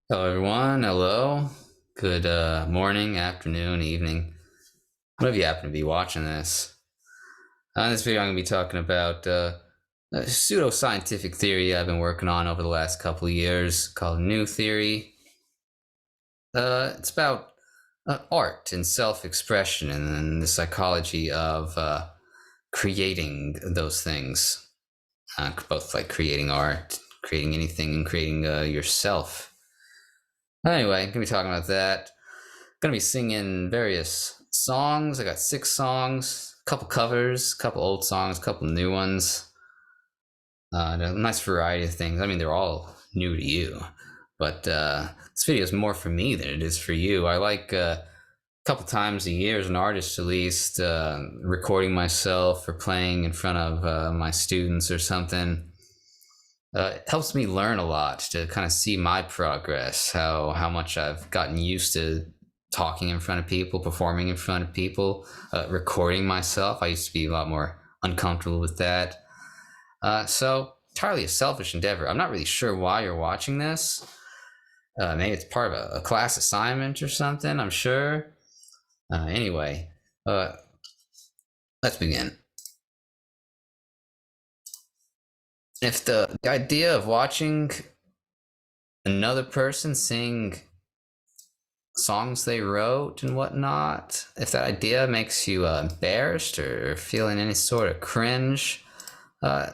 Hello, everyone. Hello. Good morning, afternoon, evening, whatever you happen to be watching this. In this video, I'm going to be talking about a pseudoscientific theory I've been working on over the last couple of years called mneu theory. It's about art and self-expression and the psychology of creating those things, both like creating art, creating anything, and creating yourself. Anyway, I'm gonna be talking about that. Gonna be singing various songs. I got 6 songs, a couple covers, a couple old songs, a couple new ones. A nice variety of things. I mean, they're all new to you, but this video is more for me than it is for you. I like a couple times a year as an artist, at least, recording myself or playing in front of my students or something. It helps me learn a lot to kind of see my progress, how much I've gotten used to talking in front of people, performing in front of people, recording myself. I used to be a lot more uncomfortable with that. So entirely a selfish endeavor. I'm not really sure why you're watching this. Maybe it's part of a class assignment or something. I'm sure. Anyway, uh, let's begin. If the idea of watching another person sing songs they wrote and whatnot, if that idea makes you embarrassed or feeling any sort of cringe, uh,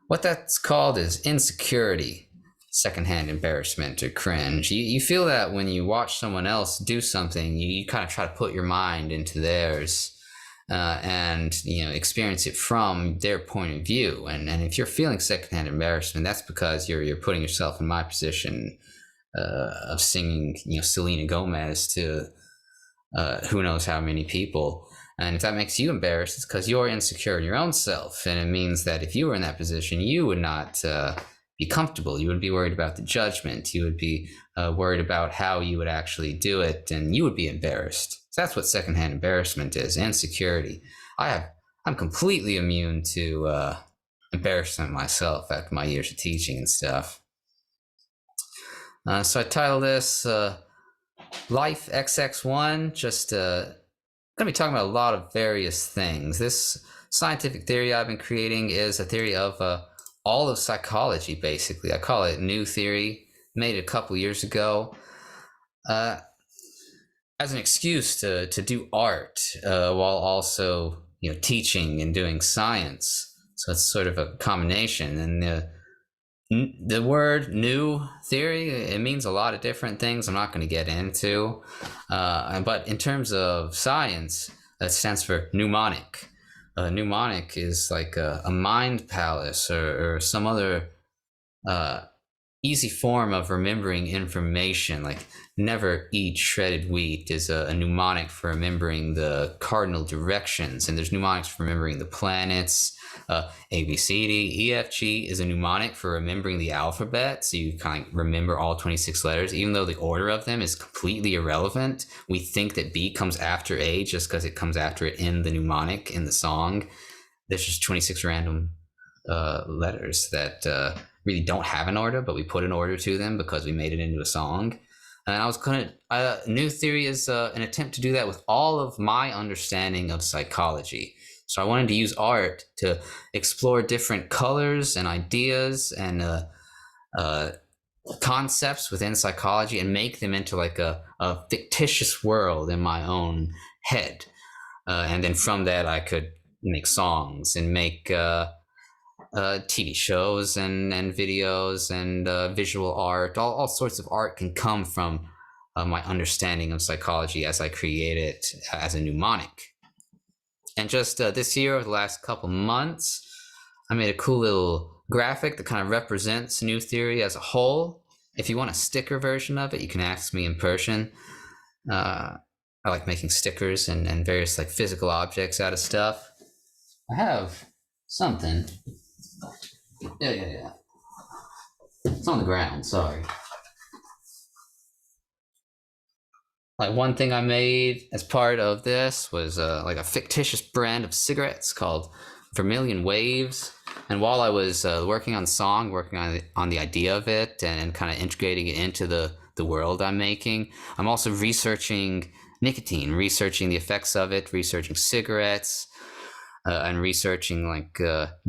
what that's called is insecurity, secondhand embarrassment or cringe. You feel that when you watch someone else do something, you kind of try to put your mind into theirs. And experience it from their point of view, and if you're feeling secondhand embarrassment, that's because you're putting yourself in my position of singing, Selena Gomez to who knows how many people. And if that makes you embarrassed, it's because you're insecure in your own self. And it means that if you were in that position, you would not be comfortable. You would be worried about the judgment. You would be worried about how you would actually do it. And you would be embarrassed. So that's what secondhand embarrassment is, insecurity. I'm completely immune to embarrassment myself after my years of teaching and stuff. So I titled this Life XX1, just going to be talking about a lot of various things. This scientific theory I've been creating is a theory of all of psychology, basically. I call it mneu theory. Made it a couple years ago as an excuse to do art while also teaching and doing science. So it's sort of a combination. And the word mneu theory, it means a lot of different things I'm not going to get into, but in terms of science, that stands for mnemonic. Mnemonic is like a mind palace or some other uh, easy form of remembering information. Like never eat shredded wheat is a mnemonic for remembering the cardinal directions, and there's mnemonics for remembering the planets. A, B, C, D, E, F, G is a mnemonic for remembering the alphabet, so you kind of remember all 26 letters, even though the order of them is completely irrelevant. We think that B comes after A just because it comes after it in the mnemonic in the song. There's just 26 random letters that really don't have an order, but we put an order to them because we made it into a song. And I was gonna mneu theory is an attempt to do that with all of my understanding of psychology. So I wanted to use art to explore different colors and ideas and uh, concepts within psychology and make them into like a fictitious world in my own head. And then from that, I could make songs and make TV shows and videos and visual art. All sorts of art can come from my understanding of psychology as I create it as a mnemonic. And just this year, over the last couple months, I made a cool little graphic that kind of represents mneu theory as a whole. If you want a sticker version of it, you can ask me in person. I like making stickers and various like physical objects out of stuff. I have something. Yeah. It's on the ground. Sorry. Like one thing I made as part of this was like a fictitious brand of cigarettes called Vermilion Waves. And while I was working on the song, working on the idea of it, and kind of integrating it into the the world I'm making. I'm also researching nicotine, researching the effects of it, researching cigarettes, and researching like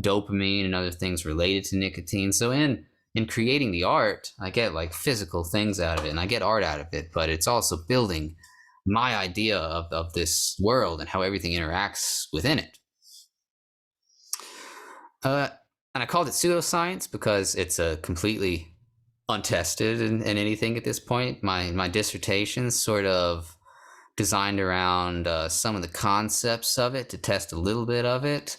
dopamine and other things related to nicotine. So in creating the art, I get like physical things out of it, and I get art out of it. But it's also building my idea of this world and how everything interacts within it. And I called it pseudoscience because it's a completely untested in anything at this point. My dissertation's sort of designed around some of the concepts of it to test a little bit of it.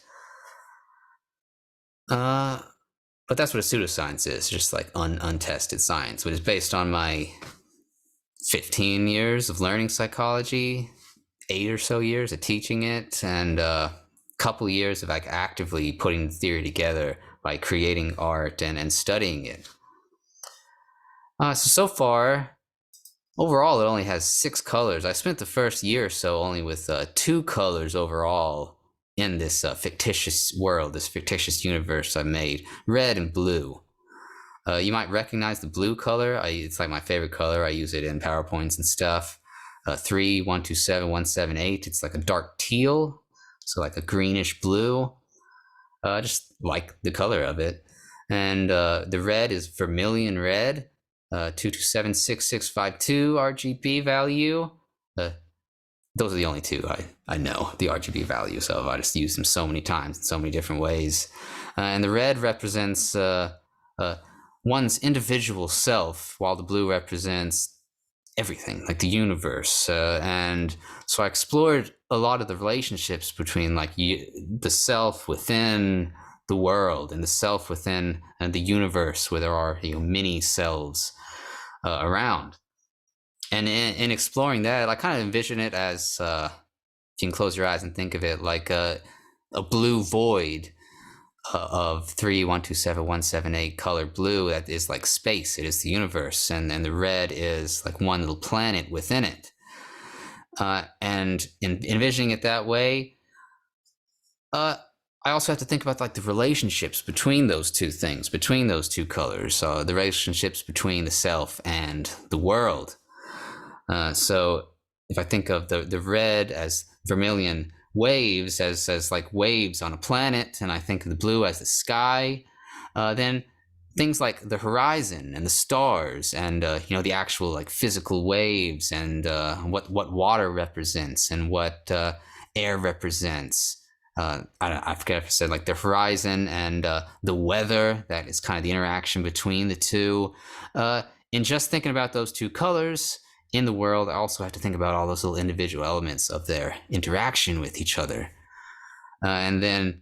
But that's what a pseudoscience is, just like untested science, which is based on my 15 years of learning psychology, 8 or so years of teaching it, and a couple years of like actively putting the theory together by creating art and studying it. So far, overall, it only has 6 colors. I spent the first year or so only with 2 colors overall in this fictitious world, this fictitious universe I made, red and blue. You might recognize the blue color. It's like my favorite color. I use it in PowerPoints and stuff. 3, 127, 178. It's like a dark teal, so like a greenish blue. Just like the color of it. And the red is vermilion red, 2276652 RGB value. Those are the only 2 I know the RGB values of. I just use them so many times in so many different ways. And the red represents one's individual self, while the blue represents everything, like the universe. And so I explored a lot of the relationships between like the self within the world and the self within the universe, where there are many selves around. And in exploring that, I kind of envision it as you can close your eyes and think of it like a blue void of 3, 127, 178 color blue. That is like space. It is the universe, and the red is like one little planet within it. And in envisioning it that way, I also have to think about like the relationships between those 2 things, between those 2 colors, the relationships between the self and the world. So if I think of the red as vermilion waves, as like waves on a planet, and I think of the blue as the sky, then things like the horizon and the stars and the actual like physical waves and what water represents and what air represents. I forget if I said like the horizon and the weather. That is kind of the interaction between the 2. In just thinking about those 2 colors in the world, I also have to think about all those little individual elements of their interaction with each other. And then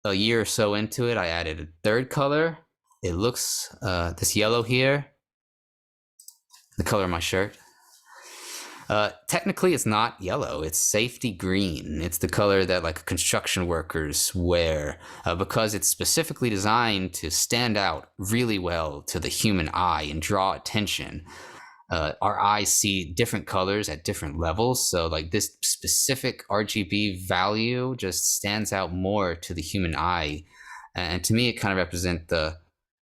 a year or so into it, I added a 3rd color. It looks this yellow here, the color of my shirt. Technically, it's not yellow. It's safety green. It's the color that like construction workers wear because it's specifically designed to stand out really well to the human eye and draw attention. Our eyes see different colors at different levels. So like this specific RGB value just stands out more to the human eye. And to me, it kind of represents the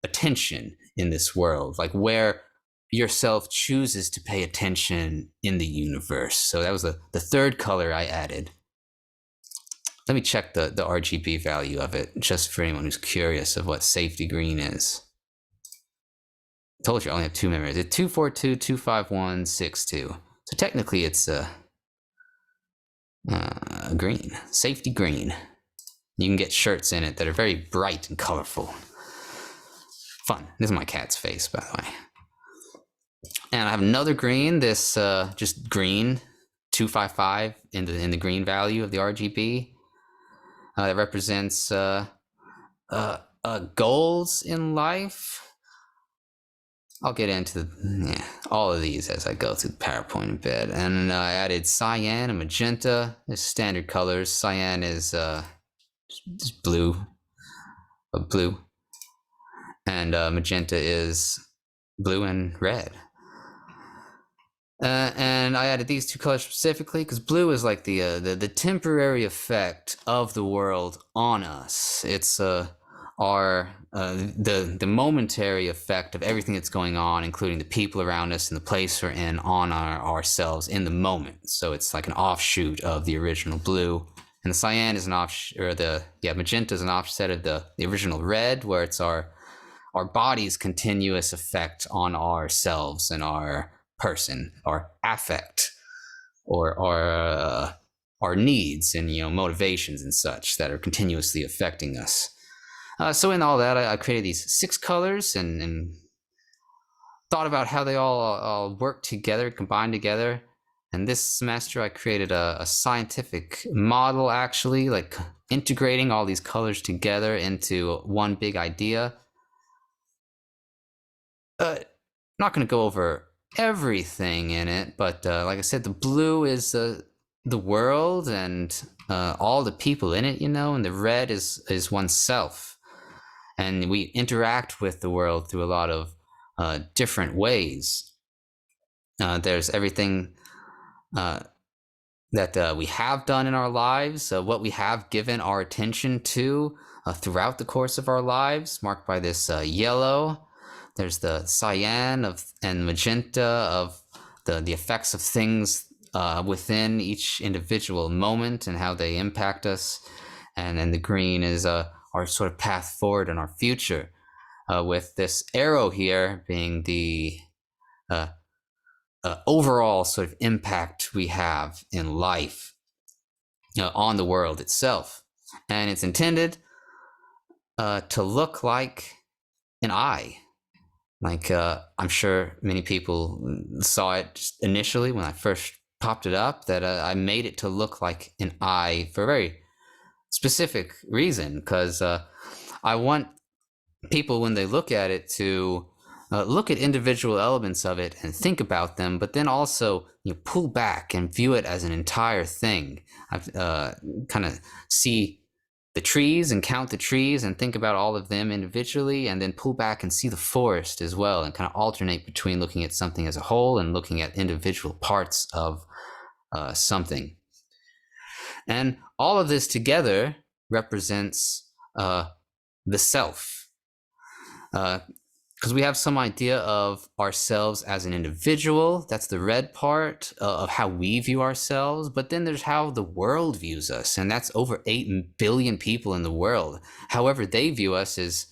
attention in this world, like where yourself chooses to pay attention in the universe. So that was the 3rd color I added. Let me check the RGB value of it, just for anyone who's curious of what safety green is. I told you I only have 2 memories. It's 242 251 62. So technically it's green, safety green. You can get shirts in it that are very bright and colorful. Fun. This is my cat's face, by the way. And I have another green, this just green, 255 in the green value of the RGB. That represents goals in life. I'll get into all of these as I go through the PowerPoint a bit. And I added cyan and magenta as standard colors. Cyan is just blue. And magenta is blue and red. And I added these 2 colors specifically because blue is like the temporary effect of the world on us. It's are the momentary effect of everything that's going on, including the people around us and the place we're in, on ourselves in the moment. So it's like an offshoot of the original blue. And the cyan is an offshoot, or magenta is an offset of the original red, where it's our body's continuous effect on ourselves and our person, our affect, or our needs and motivations and such that are continuously affecting us. So in all that, I created these 6 colors and thought about how they all work together, combine together. And this semester, I created a scientific model, actually, like integrating all these colors together into one big idea. I'm not going to go over everything in it, but like I said, the blue is the world and all the people in it, and the red is oneself. And we interact with the world through a lot of different ways. There's everything that we have done in our lives, what we have given our attention to throughout the course of our lives, marked by this yellow. There's the cyan and magenta of the effects of things within each individual moment and how they impact us. And then the green is our sort of path forward in our future, with this arrow here being the overall sort of impact we have in life on the world itself. And it's intended to look like an eye. Like, I'm sure many people saw it initially when I first popped it up, that I made it to look like an eye for a very specific reason, because I want people, when they look at it, to look at individual elements of it and think about them, but then also pull back and view it as an entire thing. I've kind of see the trees and count the trees and think about all of them individually, and then pull back and see the forest as well, and kind of alternate between looking at something as a whole and looking at individual parts of something. And all of this together represents the self. Because we have some idea of ourselves as an individual. That's the red part of how we view ourselves. But then there's how the world views us. And that's over 8 billion people in the world. However they view us is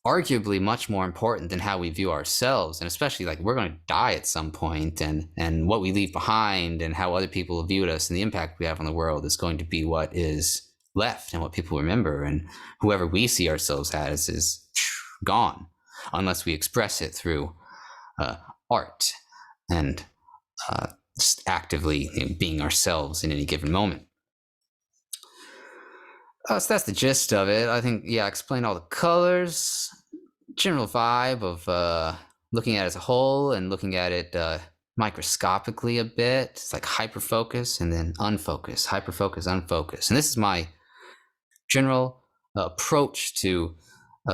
arguably much more important than how we view ourselves. And especially, like, we're going to die at some point, and what we leave behind and how other people viewed us and the impact we have on the world is going to be what is left and what people remember. And whoever we see ourselves as is gone, unless we express it through art and just actively being ourselves in any given moment. So that's the gist of it. I think, I explained all the colors, general vibe of looking at it as a whole and looking at it microscopically a bit. It's like hyperfocus and then unfocus, hyperfocus, unfocus. And this is my general approach to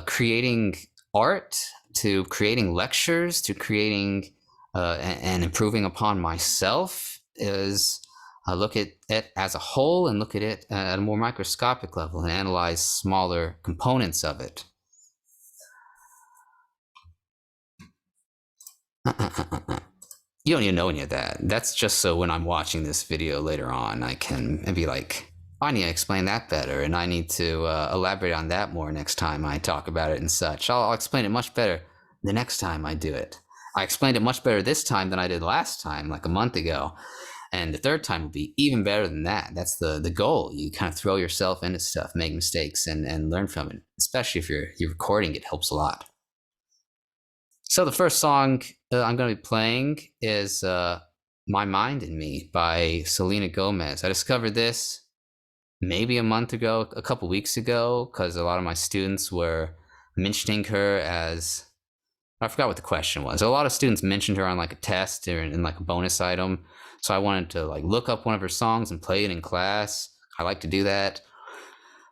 creating art, to creating lectures, to creating and improving upon myself, is look at it as a whole and look at it at a more microscopic level and analyze smaller components of it. You don't even know any of that. That's just so when I'm watching this video later on, I can be like, I need to explain that better, and I need to elaborate on that more next time I talk about it and such. I'll explain it much better the next time I do it. I explained it much better this time than I did last time, like a month ago. And the third time will be even better than that. That's the goal. You kind of throw yourself into stuff, make mistakes, and learn from it. Especially if you're recording, it helps a lot. So the first song I'm going to be playing is My Mind and Me by Selena Gomez. I discovered this maybe a month ago, a couple weeks ago, because a lot of my students were mentioning her as, I forgot what the question was. A lot of students mentioned her on like a test or in like a bonus item. So I wanted to like look up one of her songs and play it in class. I like to do that.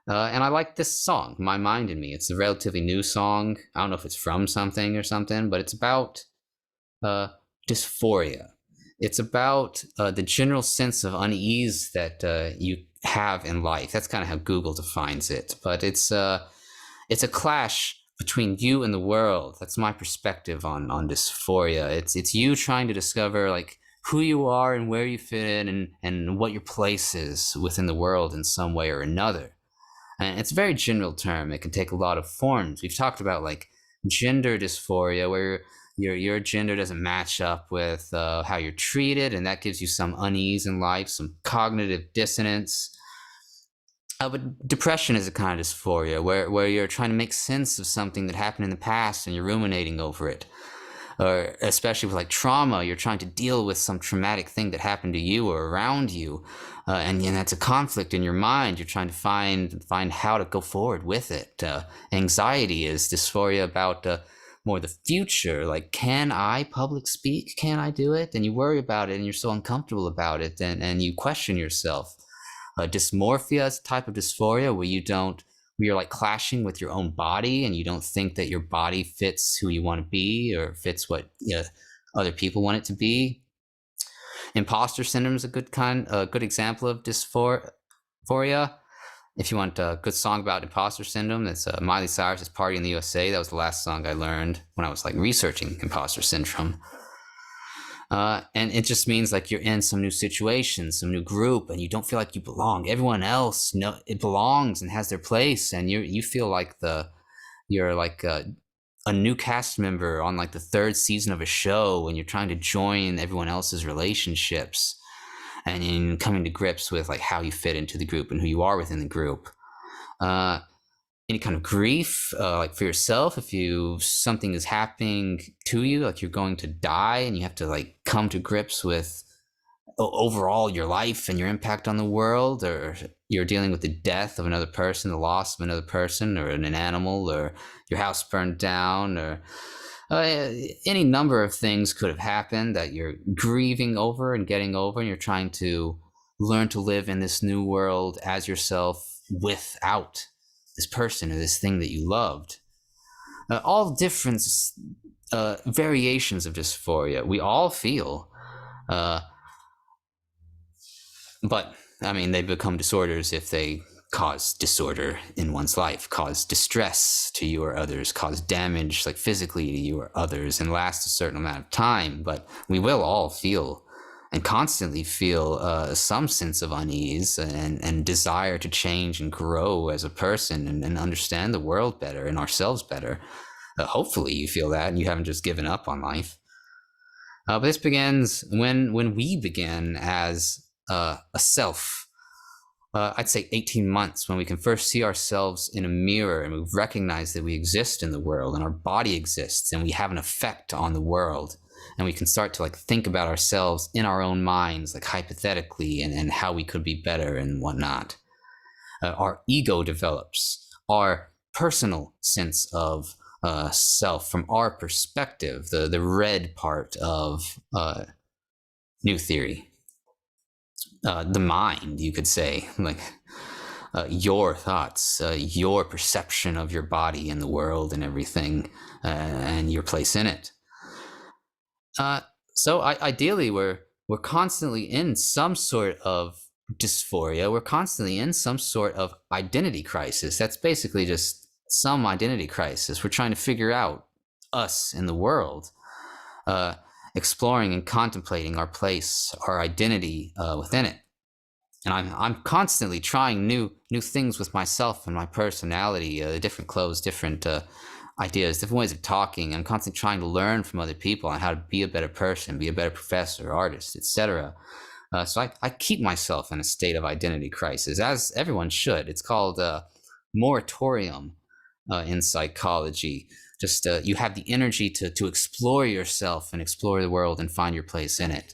And I like this song, My Mind and Me. It's a relatively new song. I don't know if it's from something or something, but it's about dysphoria. It's about the general sense of unease that you have in life. That's kind of how Google defines it. But it's it's a clash between you and the world. That's my perspective on dysphoria. It's you trying to discover like who you are and where you fit in, and what your place is within the world in some way or another. And it's a very general term. It can take a lot of forms. We've talked about like gender dysphoria, where your gender doesn't match up with how you're treated, and that gives you some unease in life, some cognitive dissonance. But depression is a kind of dysphoria where you're trying to make sense of something that happened in the past and you're ruminating over it. Or especially with like trauma, you're trying to deal with some traumatic thing that happened to you or around you, and that's a conflict in your mind. You're trying to find how to go forward with it. Anxiety is dysphoria about more the future. Like, can I public speak? Can I do it? And you worry about it, and you're so uncomfortable about it, and you question yourself. Dysmorphia is a type of dysphoria where you're like clashing with your own body, and you don't think that your body fits who you want to be or fits what other people want it to be. Imposter syndrome is a good example of dysphoria. If you want a good song about imposter syndrome, it's Miley Cyrus's "Party in the USA." That was the last song I learned when I was like researching imposter syndrome. And it just means like you're in some new situation, some new group, and you don't feel like you belong. Everyone else it belongs and has their place, and you feel like you're like a new cast member on like the third season of a show, and you're trying to join everyone else's relationships, and in coming to grips with like how you fit into the group and who you are within the group. Any kind of grief, like for yourself, if something is happening to you, like you're going to die, and you have to like come to grips with overall your life and your impact on the world, or you're dealing with the death of another person, the loss of another person, or an animal, or your house burned down, or any number of things could have happened that you're grieving over and getting over, and you're trying to learn to live in this new world as yourself without this person or this thing that you loved. All different variations of dysphoria we all feel, but I mean, they become disorders if they cause disorder in one's life, cause distress to you or others, cause damage like physically to you or others, and last a certain amount of time. But we will all feel and constantly feel some sense of unease and desire to change and grow as a person, and understand the world better and ourselves better. Hopefully you feel that and you haven't just given up on life. But this begins when we begin as a self. I'd say 18 months, when we can first see ourselves in a mirror and we recognize that we exist in the world and our body exists and we have an effect on the world. And we can start to like think about ourselves in our own minds, like hypothetically, and how we could be better and whatnot. Our ego develops, our personal sense of self from our perspective, the red part of new theory. The mind, you could say, like your thoughts, your perception of your body and the world and everything, and your place in it. So ideally, we're constantly in some sort of dysphoria. We're constantly in some sort of identity crisis. That's basically just some identity crisis. We're trying to figure out us in the world, exploring and contemplating our place, our identity within it. And I'm constantly trying new things with myself and my personality, different clothes, different ideas, different ways of talking. I'm constantly trying to learn from other people on how to be a better person, be a better professor, artist, etc. So I keep myself in a state of identity crisis, as everyone should. It's called moratorium in psychology. Just you have the energy to explore yourself and explore the world and find your place in it.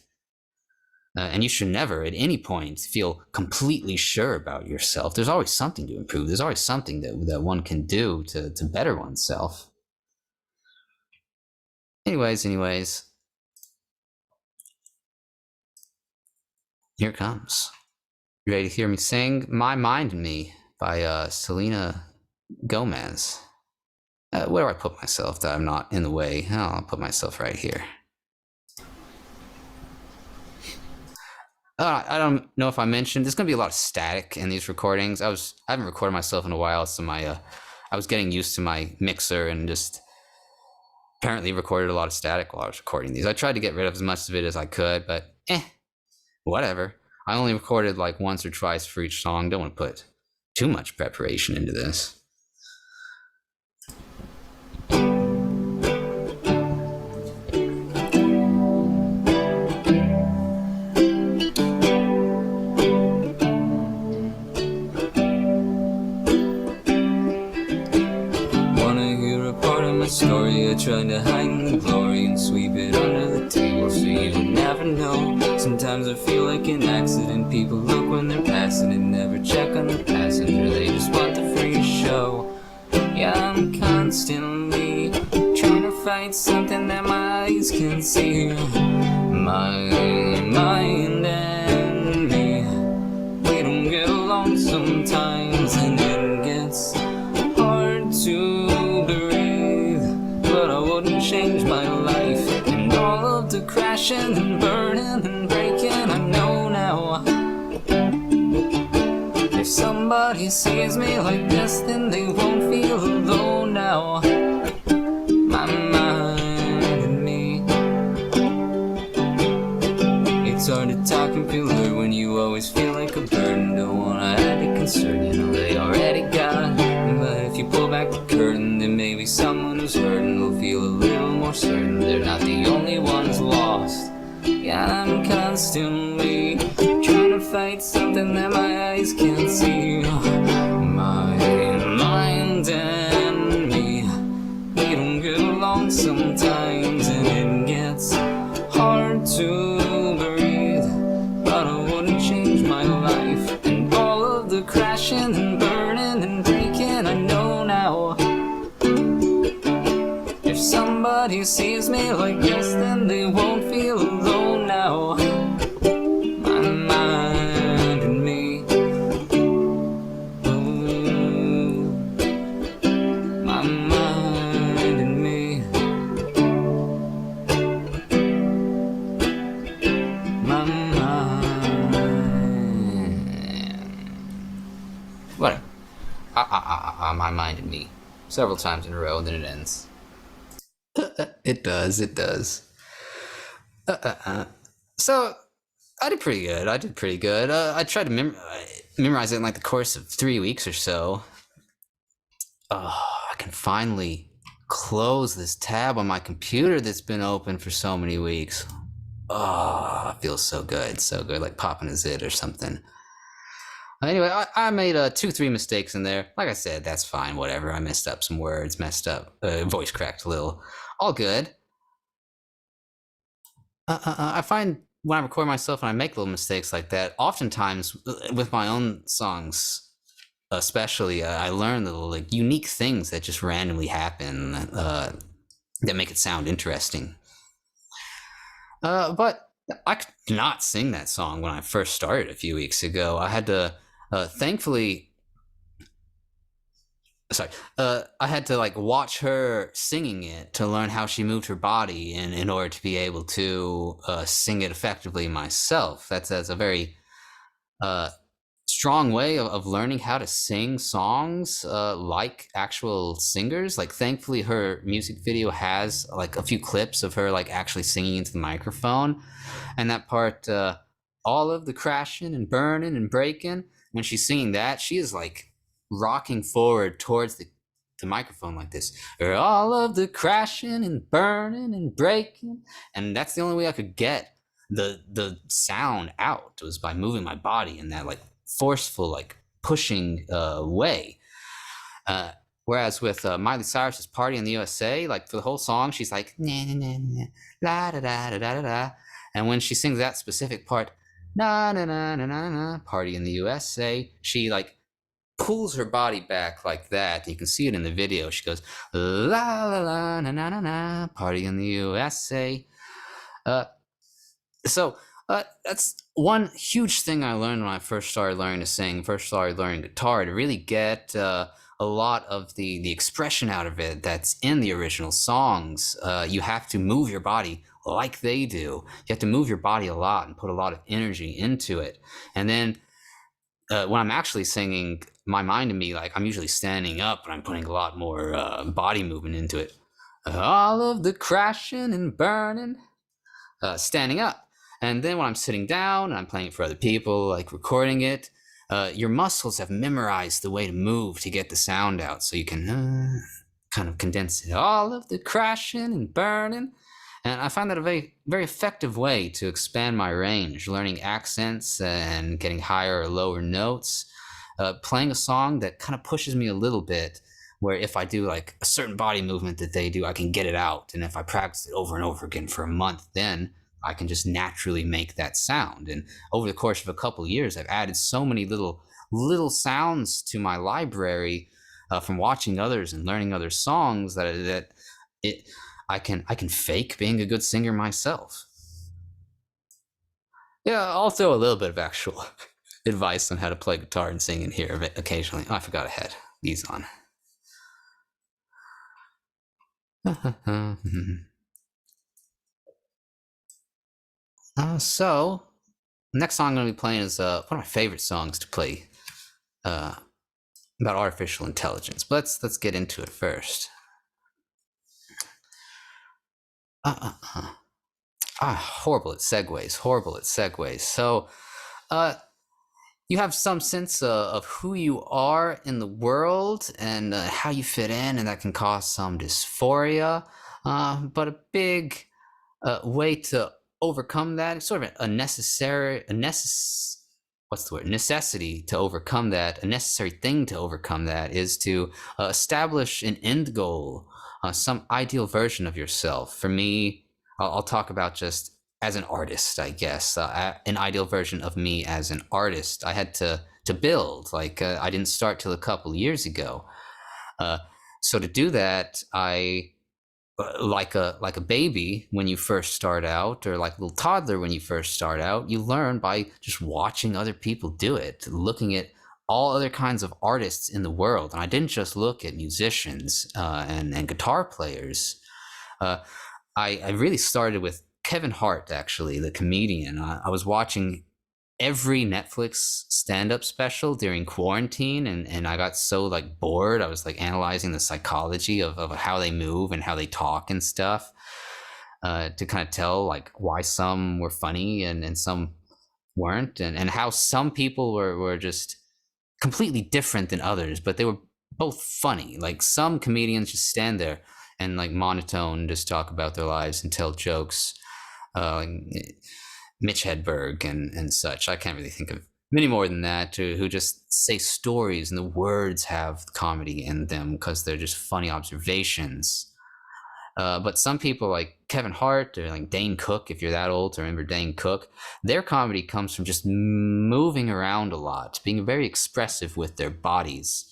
And you should never at any point feel completely sure about yourself. There's always something to improve. There's always something that one can do to better oneself. Anyways, here it comes. You ready to hear me sing My Mind and Me by Selena Gomez? Where do I put myself that I'm not in the way? Oh, I'll put myself right here. I don't know if I mentioned there's going to be a lot of static in these recordings. I haven't recorded myself in a while, so my I was getting used to my mixer and just apparently recorded a lot of static while I was recording these. I tried to get rid of as much of it as I could, but whatever. I only recorded like once or twice for each song. Don't want to put too much preparation into this. Story, I tried to hide the glory and sweep it under the table so you would never know. Sometimes I feel like an accident. People look when they're passing and never check on the passenger. They just want the free show. Yeah, I'm constantly trying to fight something that my eyes can see. My mind and me, we don't get along sometimes, and it gets hard to change my life, and all of the crashing and burning and breaking. I know now, if somebody sees me like this, then they won't feel alone now. My mind and me, it's hard to talk and feel heard when you always feel like a burden. Don't wanna add to concern, you know they already got. But if you pull back the curtain, then maybe someone who's hurting will feel a little more certain they're not the only ones lost. Yeah, I'm constantly trying to fight something that my eyes can't see. My mind and me, we don't get along sometimes, and it gets hard to breathe. But I wouldn't change my life, and all of the crashing and burning and breaking. I know now, if somebody sees me like this, then they won't feel alone now. My mind and me, ooh, my mind and me, my mind. Whatever. My mind and me. Several times in a row, and then it ends. It does. So I did pretty good. I tried to memorize it in like the course of 3 weeks or so. I can finally close this tab on my computer that's been open for so many weeks. It feels so good, like popping a zit or something. Anyway, I made 2-3 mistakes in there. Like I said, that's fine, whatever. I messed up some words, voice cracked a little. All good. I find when I record myself and I make little mistakes like that, oftentimes with my own songs, especially, I learn little like unique things that just randomly happen that make it sound interesting. But I could not sing that song when I first started a few weeks ago. I had to, thankfully, I had to like watch her singing it to learn how she moved her body in order to be able to sing it effectively myself. That's a very strong way of learning how to sing songs like actual singers. Like thankfully her music video has like a few clips of her like actually singing into the microphone, and that part, all of the crashing and burning and breaking, when she's singing that, she is like rocking forward towards the microphone like this. All of the crashing and burning and breaking. And that's the only way I could get the sound out, was by moving my body in that like forceful, like pushing way. Whereas with Miley Cyrus's Party in the USA, like for the whole song, she's like, nah, nah, nah, nah, la da da da da da. And when she sings that specific part, na na na na na na, Party in the USA, she like pulls her body back like that. You can see it in the video. She goes la la la na na na na, Party in the USA. So that's one huge thing I learned when I first started learning to sing, first started learning guitar, to really get a lot of the expression out of it that's in the original songs. You have to move your body like they do. You have to move your body a lot and put a lot of energy into it. And then when I'm actually singing my mind to me, like I'm usually standing up, but I'm putting a lot more body movement into it. All of the crashing and burning, standing up. And then when I'm sitting down and I'm playing it for other people, like recording it, your muscles have memorized the way to move to get the sound out, so you can kind of condense it. All of the crashing and burning. And I find that a very, very effective way to expand my range, learning accents and getting higher or lower notes, playing a song that kind of pushes me a little bit, where if I do like a certain body movement that they do, I can get it out. And if I practice it over and over again for a month, then I can just naturally make that sound. And over the course of a couple of years, I've added so many little sounds to my library from watching others and learning other songs that I can fake being a good singer myself. Yeah, I'll throw a little bit of actual advice on how to play guitar and sing in here occasionally. Oh, I forgot I had these on. So, next song I'm going to be playing is one of my favorite songs to play about artificial intelligence. But let's get into it first. Horrible at segues. So, you have some sense of who you are in the world and how you fit in, and that can cause some dysphoria. But a big way to overcome that, sort of necessity to overcome that, a necessary thing to overcome that, is to establish an end goal, some ideal version of yourself. For me, I'll talk about just as an artist, I guess, an ideal version of me as an artist. I had to build. Like I didn't start till a couple years ago. So to do that, I like a baby when you first start out, or like a little toddler when you first start out, you learn by just watching other people do it, looking at all other kinds of artists in the world. And I didn't just look at musicians and guitar players. I really started with Kevin Hart, actually, the comedian. I was watching every Netflix stand-up special during quarantine, and I got so like bored. I was like analyzing the psychology of how they move and how they talk and stuff, to kind of tell like why some were funny and some weren't, and how some people were just completely different than others, but they were both funny. Like some comedians just stand there and like monotone, just talk about their lives and tell jokes. Like Mitch Hedberg and such. I can't really think of many more than that, who just say stories and the words have comedy in them because they're just funny observations. But some people like Kevin Hart or like Dane Cook, if you're that old to remember Dane Cook, their comedy comes from just moving around a lot, being very expressive with their bodies.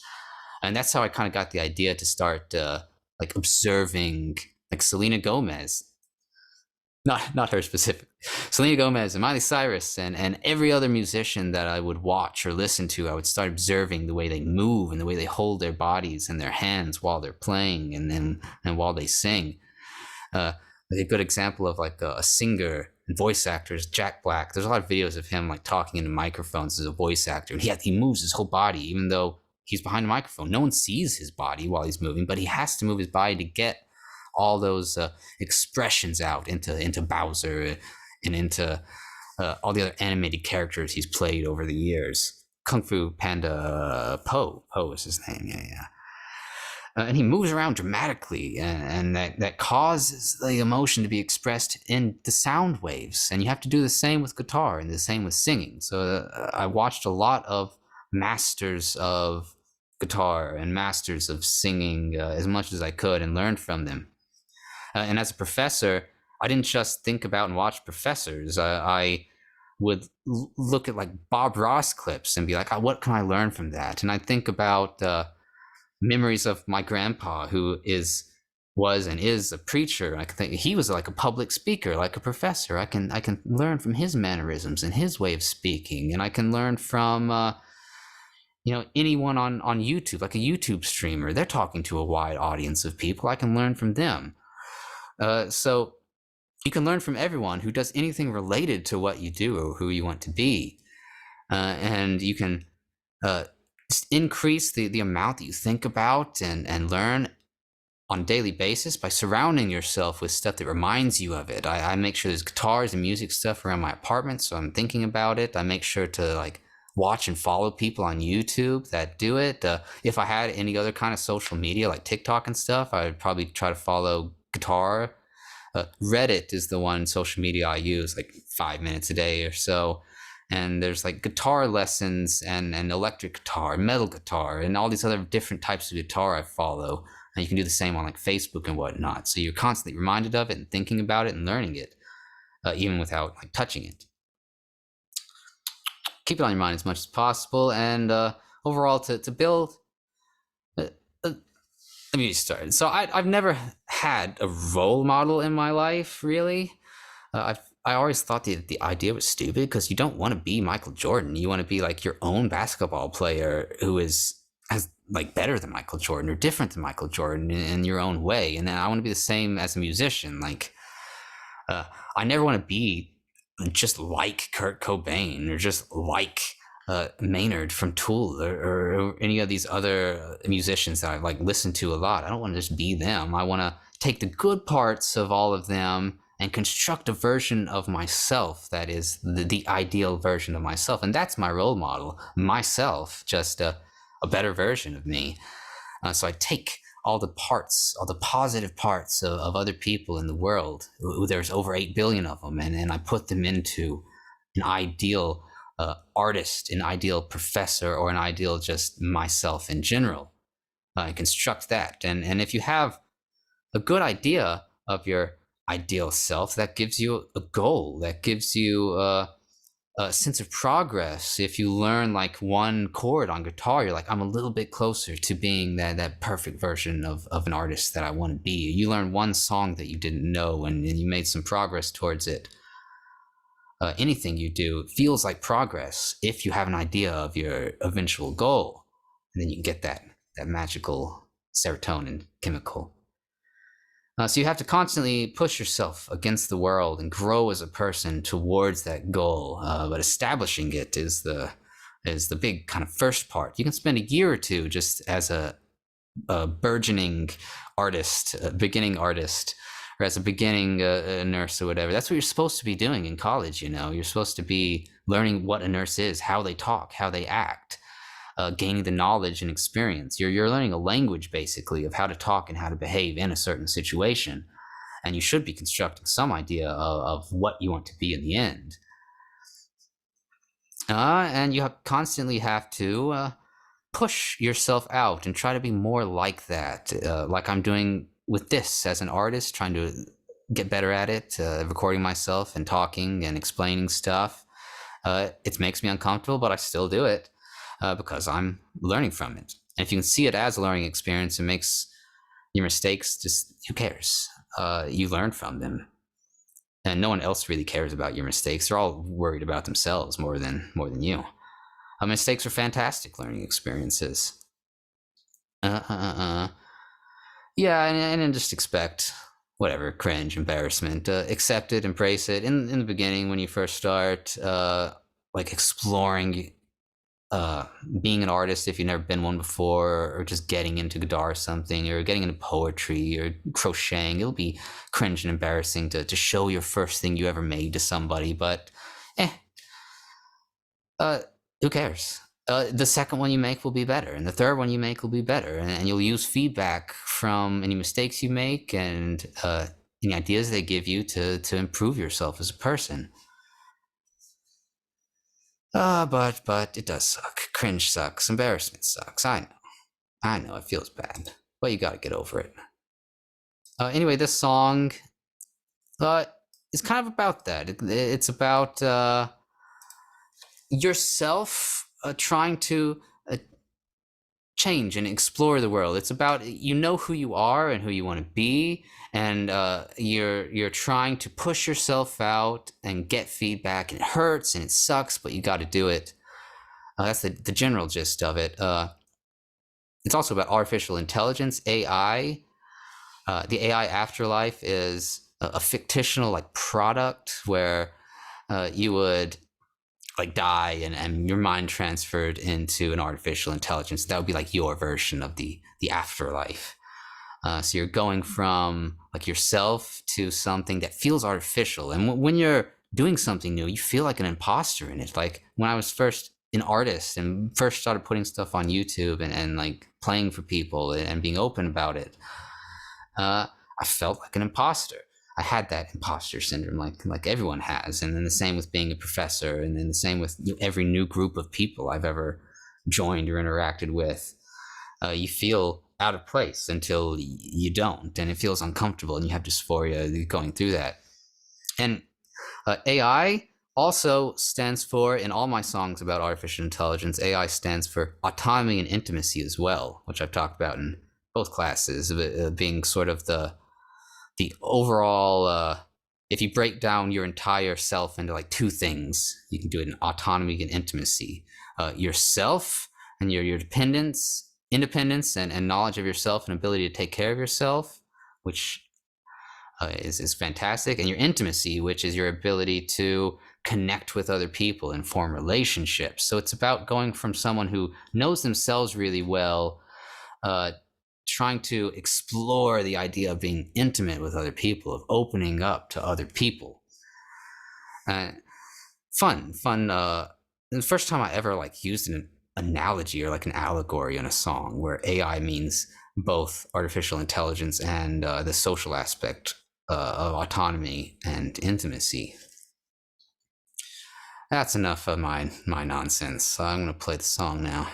And that's how I kind of got the idea to start like observing like Selena Gomez. Not her specifically. Selena Gomez and Miley Cyrus and every other musician that I would watch or listen to, I would start observing the way they move and the way they hold their bodies and their hands while they're playing and while they sing. A good example of like a singer and voice actor is Jack Black. There's a lot of videos of him like talking into microphones as a voice actor. And he moves his whole body, even though he's behind a microphone. No one sees his body while he's moving, but he has to move his body to get all those expressions out into Bowser and into all the other animated characters he's played over the years. Kung Fu Panda Po is his name, yeah. And he moves around dramatically, and that causes the emotion to be expressed in the sound waves. And you have to do the same with guitar and the same with singing. So I watched a lot of masters of guitar and masters of singing as much as I could and learned from them. And as a professor, I didn't just think about and watch professors. I would look at like Bob Ross clips and be like, oh, what can I learn from that? And I think about memories of my grandpa, who was and is a preacher. I can think he was like a public speaker, like a professor. I can learn from his mannerisms and his way of speaking, and I can learn from anyone on YouTube, like a YouTube streamer. They're talking to a wide audience of people. I can learn from them. So you can learn from everyone who does anything related to what you do or who you want to be. And you can just increase the amount that you think about and learn on a daily basis by surrounding yourself with stuff that reminds you of it. I make sure there's guitars and music stuff around my apartment, so I'm thinking about it. I make sure to like watch and follow people on YouTube that do it. If I had any other kind of social media like TikTok and stuff, I'd probably try to follow guitar. Reddit is the one social media I use like 5 minutes a day or so. And there's like guitar lessons and electric guitar, metal guitar, and all these other different types of guitar I follow. And you can do the same on like Facebook and whatnot. So you're constantly reminded of it and thinking about it and learning it, even without like touching it. Keep it on your mind as much as possible, and overall to build. Let me start. So I've never had a role model in my life, really. I always thought the idea was stupid because you don't want to be Michael Jordan. You want to be like your own basketball player who is as like better than Michael Jordan or different than Michael Jordan in your own way. And then I want to be the same as a musician. Like I never want to be just like Kurt Cobain or just like Maynard from Tool or any of these other musicians that I've like listened to a lot. I don't want to just be them. I want to take the good parts of all of them and construct a version of myself that is the ideal version of myself. And that's my role model, myself, just a better version of me. So I take all the parts, all the positive parts of other people in the world. There's over 8 billion of them, and I put them into an ideal artist, an ideal professor, or an ideal just myself in general. I construct that. And if you have a good idea of your ideal self, that gives you a goal, that gives you a sense of progress. If you learn like one chord on guitar, you're like, I'm a little bit closer to being that perfect version of an artist that I want to be. You learn one song that you didn't know and you made some progress towards it. Anything you do feels like progress if you have an idea of your eventual goal. And then you can get that magical serotonin chemical. So you have to constantly push yourself against the world and grow as a person towards that goal. But establishing it is the big kind of first part. You can spend a year or two just as a burgeoning artist, a beginning artist, or as a beginning nurse or whatever. That's what you're supposed to be doing in college. You know, you're supposed to be learning what a nurse is, how they talk, how they act. Gaining the knowledge and experience. You're learning a language, basically, of how to talk and how to behave in a certain situation. And you should be constructing some idea of what you want to be in the end. And you constantly have to push yourself out and try to be more like that, like I'm doing with this as an artist, trying to get better at it, recording myself and talking and explaining stuff. It makes me uncomfortable, but I still do it. Because I'm learning from it. And if you can see it as a learning experience, it makes your mistakes just, who cares? You learn from them. And no one else really cares about your mistakes. They're all worried about themselves more than you. Mistakes are fantastic learning experiences. Yeah, and then just expect whatever, cringe, embarrassment. Accept it, embrace it. In the beginning, when you first start, like exploring being an artist if you've never been one before, or just getting into guitar or something, or getting into poetry or crocheting, it'll be cringe and embarrassing to show your first thing you ever made to somebody, but who cares? The second one you make will be better, and the third one you make will be better, and you'll use feedback from any mistakes you make and any ideas they give you to improve yourself as a person. But it does suck. Cringe sucks. Embarrassment sucks. I know. It feels bad. But you gotta get over it. Anyway, this song is kind of about that. It's about yourself trying to change and explore the world. It's about, you know who you are and who you want to be, and you're trying to push yourself out and get feedback, and it hurts and it sucks, but you got to do it. That's the general gist of it. It's also about artificial intelligence, AI. The AI afterlife is a fictional like product where you would like die and your mind transferred into an artificial intelligence. That would be like your version of the afterlife. So you're going from like yourself to something that feels artificial. And when you're doing something new, you feel like an imposter in it. Like when I was first an artist and first started putting stuff on YouTube and like playing for people and being open about it, I felt like an imposter. I had that imposter syndrome, like everyone has. And then the same with being a professor, and then the same with every new group of people I've ever joined or interacted with. You feel out of place until you don't, and it feels uncomfortable, and you have dysphoria going through that. And AI also stands for, in all my songs about artificial intelligence, AI stands for autonomy and intimacy as well, which I've talked about in both classes, being sort of the overall, if you break down your entire self into like two things, you can do it in autonomy and intimacy. Yourself and your independence and knowledge of yourself and ability to take care of yourself, which is fantastic. And your intimacy, which is your ability to connect with other people and form relationships. So it's about going from someone who knows themselves really well, trying to explore the idea of being intimate with other people, of opening up to other people. Fun. The first time I ever like used an analogy or like an allegory in a song where AI means both artificial intelligence and the social aspect of autonomy and intimacy. That's enough of my nonsense. I'm going to play the song now.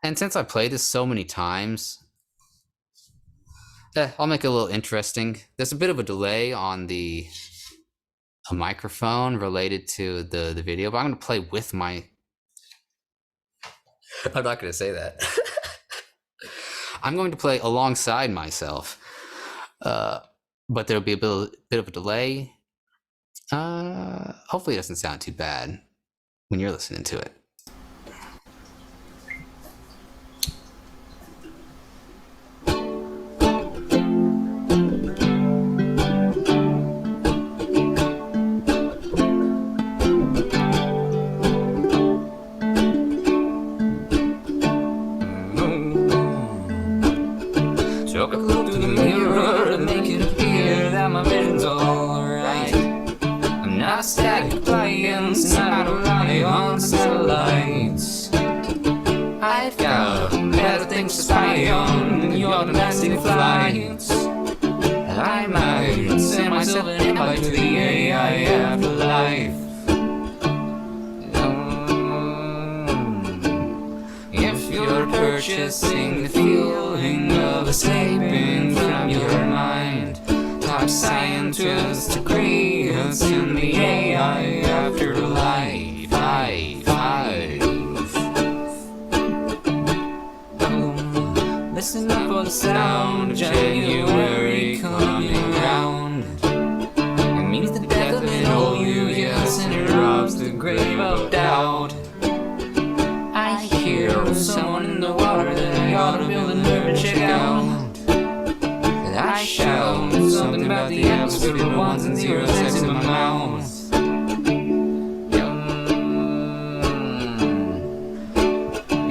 And since I played this so many times, I'll make it a little interesting. There's a bit of a delay on a microphone related to the video, but I'm going to play with my... I'm not going to say that. I'm going to play alongside myself, but there'll be a bit of a delay. Hopefully it doesn't sound too bad when you're listening to it. Took a look through the mirror to make it appear that my vision's alright. I'm not static appliance, not rely on satellites. I've got better things to spy on than your domestic flights. I might send myself an invite to the AI afterlife. If you're purchasing the feeling of escaping from your mind, top scientist agrees in the AI afterlife. Listen up for the sound of January coming round. It means the death of an old you, yes, and it robs the grave of doubt. I hear someone in the water that I ought to build a nerve and check out. That I shout something about the atmosphere with ones and zeros next to my mouth.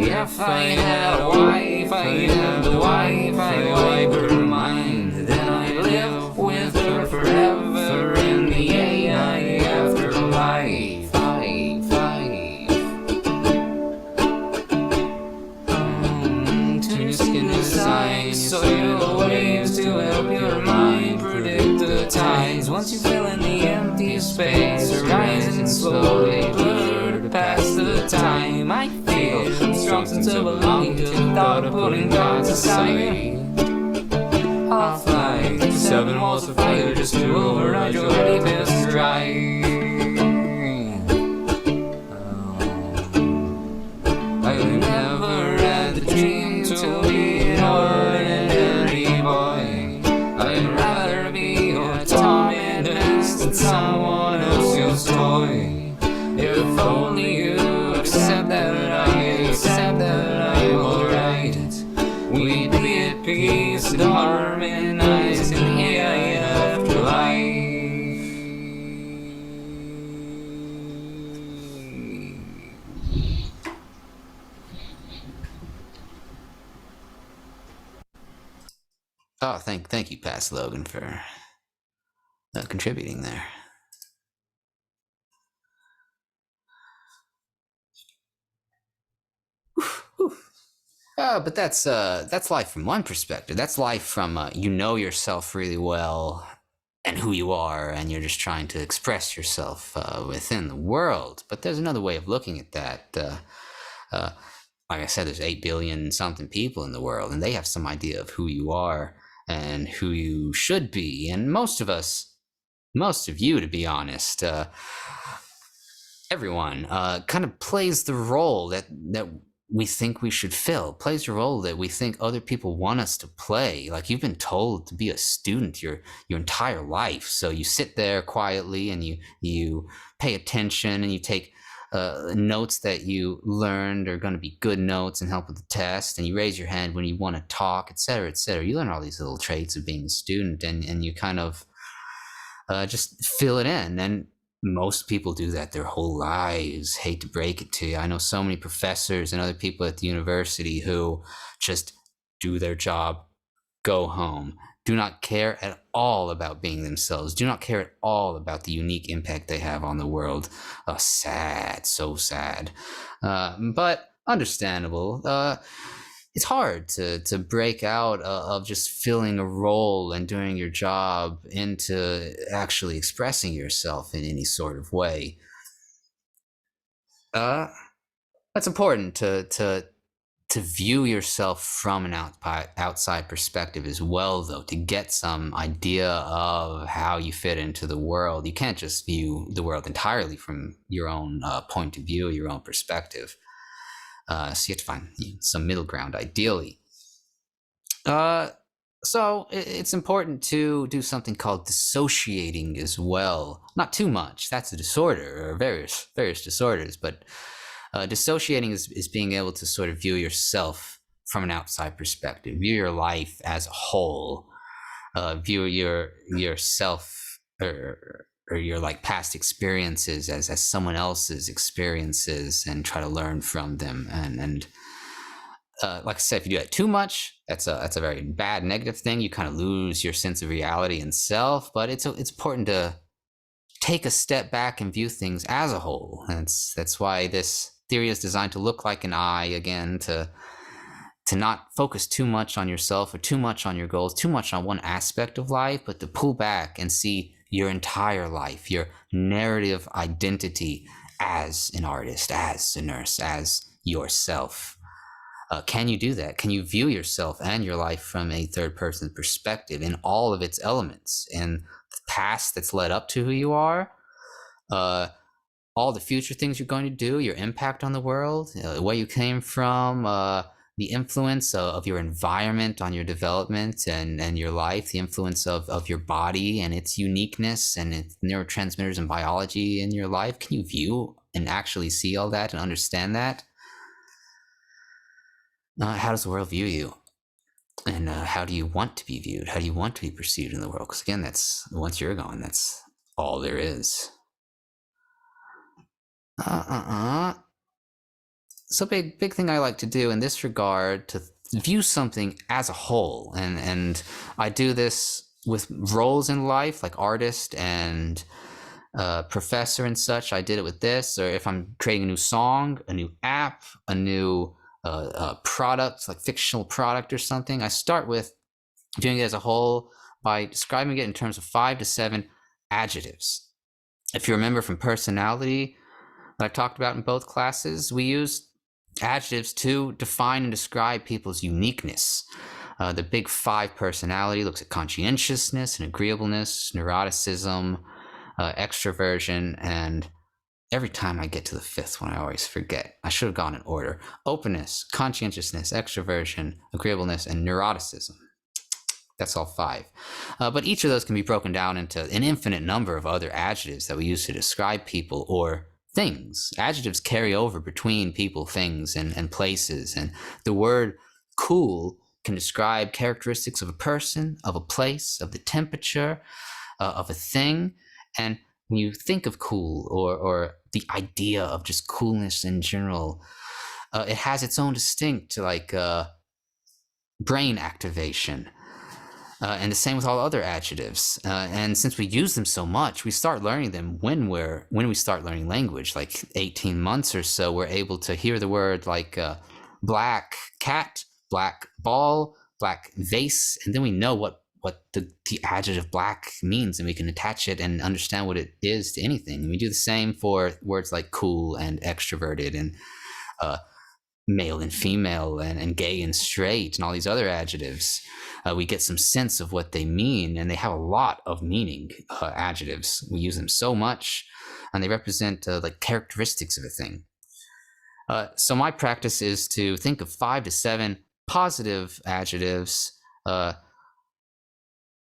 If I had a wife, I'd have the wife, I'd wipe her mind. Then I'd live with her forever in the AI afterlife. Turn your skin to size, soil waves to help your mind predict the tides. Once you fill in the empty space, rising slowly, blurred past the time. I feel strong sense of belonging to the thought of putting gods aside. I'll fly through 7 walls of fire just to override your deepest right. I never had the dream to be an ordinary boy. I'd rather be a tormentor than someone else's toy. If only you accept that I'm alright, we'd be at peace and harmonized in the AI afterlife. thank you, Pat Logan, for contributing there. But that's life from one perspective. That's life from you know yourself really well and who you are, and you're just trying to express yourself within the world. But there's another way of looking at that. Uh, like I said, there's 8 billion something people in the world, and they have some idea of who you are and who you should be. And most of us, most of you, to be honest, everyone kind of plays the role that we think we should fill, plays a role that we think other people want us to play. Like, you've been told to be a student your entire life, so you sit there quietly and you pay attention and you take notes that you learned are going to be good notes and help with the test, and you raise your hand when you want to talk, etc., etc. You learn all these little traits of being a student, and you kind of just fill it in. And most people do that their whole lives. Hate to break it to you. I know so many professors and other people at the university who just do their job, go home, do not care at all about being themselves, do not care at all about the unique impact they have on the world. Sad, so sad. But understandable. It's hard to break out of just filling a role and doing your job into actually expressing yourself in any sort of way. That's important to view yourself from an outside perspective as well, though, to get some idea of how you fit into the world. You can't just view the world entirely from your own point of view, your own perspective. So you have to find some middle ground, ideally. So it's important to do something called dissociating as well. Not too much. That's a disorder, or various disorders. But dissociating is being able to sort of view yourself from an outside perspective, view your life as a whole, view yourself or your like past experiences as someone else's experiences, and try to learn from them. And like I said, if you do that too much, that's a very bad negative thing. You kind of lose your sense of reality and self. But it's important to take a step back and view things as a whole. And that's why this theory is designed to look like an eye again, to not focus too much on yourself or too much on your goals, too much on one aspect of life, but to pull back and see your entire life, your narrative identity as an artist, as a nurse, as yourself. Can you do that? Can you view yourself and your life from a third person perspective in all of its elements, in the past that's led up to who you are, all the future things you're going to do, your impact on the world, where you came from, the influence of your environment on your development and your life, the influence of your body and its uniqueness and its neurotransmitters and biology in your life? Can you view and actually see all that and understand that? How does the world view you? And how do you want to be viewed? How do you want to be perceived in the world? Because again, that's, once you're gone, that's all there is. So big thing I like to do in this regard, to view something as a whole, and I do this with roles in life, like artist and professor and such. I did it with this, or if I'm creating a new song, a new app, a new product, like fictional product or something, I start with viewing it as a whole by describing it in terms of 5 to 7 adjectives. If you remember from personality that I've talked about in both classes, we use adjectives to define and describe people's uniqueness. The big 5 personality looks at conscientiousness and agreeableness, neuroticism, extroversion, and every time I get to the 5th one, I always forget. I should have gone in order. Openness, conscientiousness, extroversion, agreeableness, and neuroticism. That's all 5. But each of those can be broken down into an infinite number of other adjectives that we use to describe people or things. Adjectives carry over between people, things, and places. And the word cool can describe characteristics of a person, of a place, of the temperature, of a thing. And when you think of cool, or the idea of just coolness in general, it has its own distinct brain activation. And the same with all other adjectives. And since we use them so much, we start learning them when we start learning language. Like 18 months or so, we're able to hear the word like black cat, black ball, black vase, and then we know what the adjective black means, and we can attach it and understand what it is to anything. And we do the same for words like cool and extroverted and male and female and gay and straight and all these other adjectives. We get some sense of what they mean, and they have a lot of meaning. Adjectives, we use them so much, and they represent like characteristics of a thing. So my practice is to think of 5 to 7 positive adjectives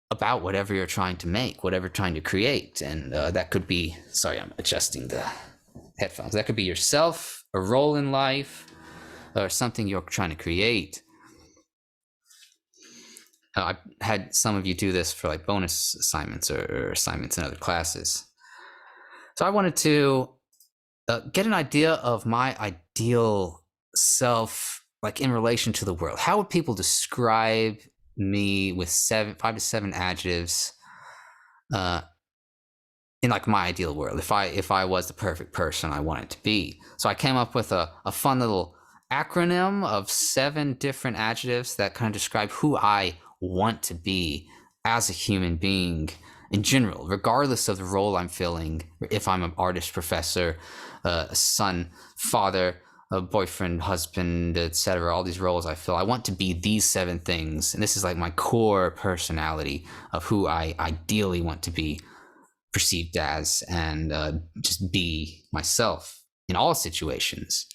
about whatever you're trying to make, whatever you're trying to create. And that could be, sorry, I'm adjusting the headphones. That could be yourself, a role in life, or something you're trying to create. I've had some of you do this for like bonus assignments or assignments in other classes. So I wanted to get an idea of my ideal self, like in relation to the world. How would people describe me with 5 to 7 adjectives in like my ideal world, if I was the perfect person I wanted to be? So I came up with a fun little acronym of 7 different adjectives that kind of describe who I want to be as a human being in general, regardless of the role I'm filling. If I'm an artist, professor, a son, father, a boyfriend, husband, etc., all these roles I fill, I want to be these 7 things. And this is like my core personality of who I ideally want to be perceived as, and just be myself in all situations.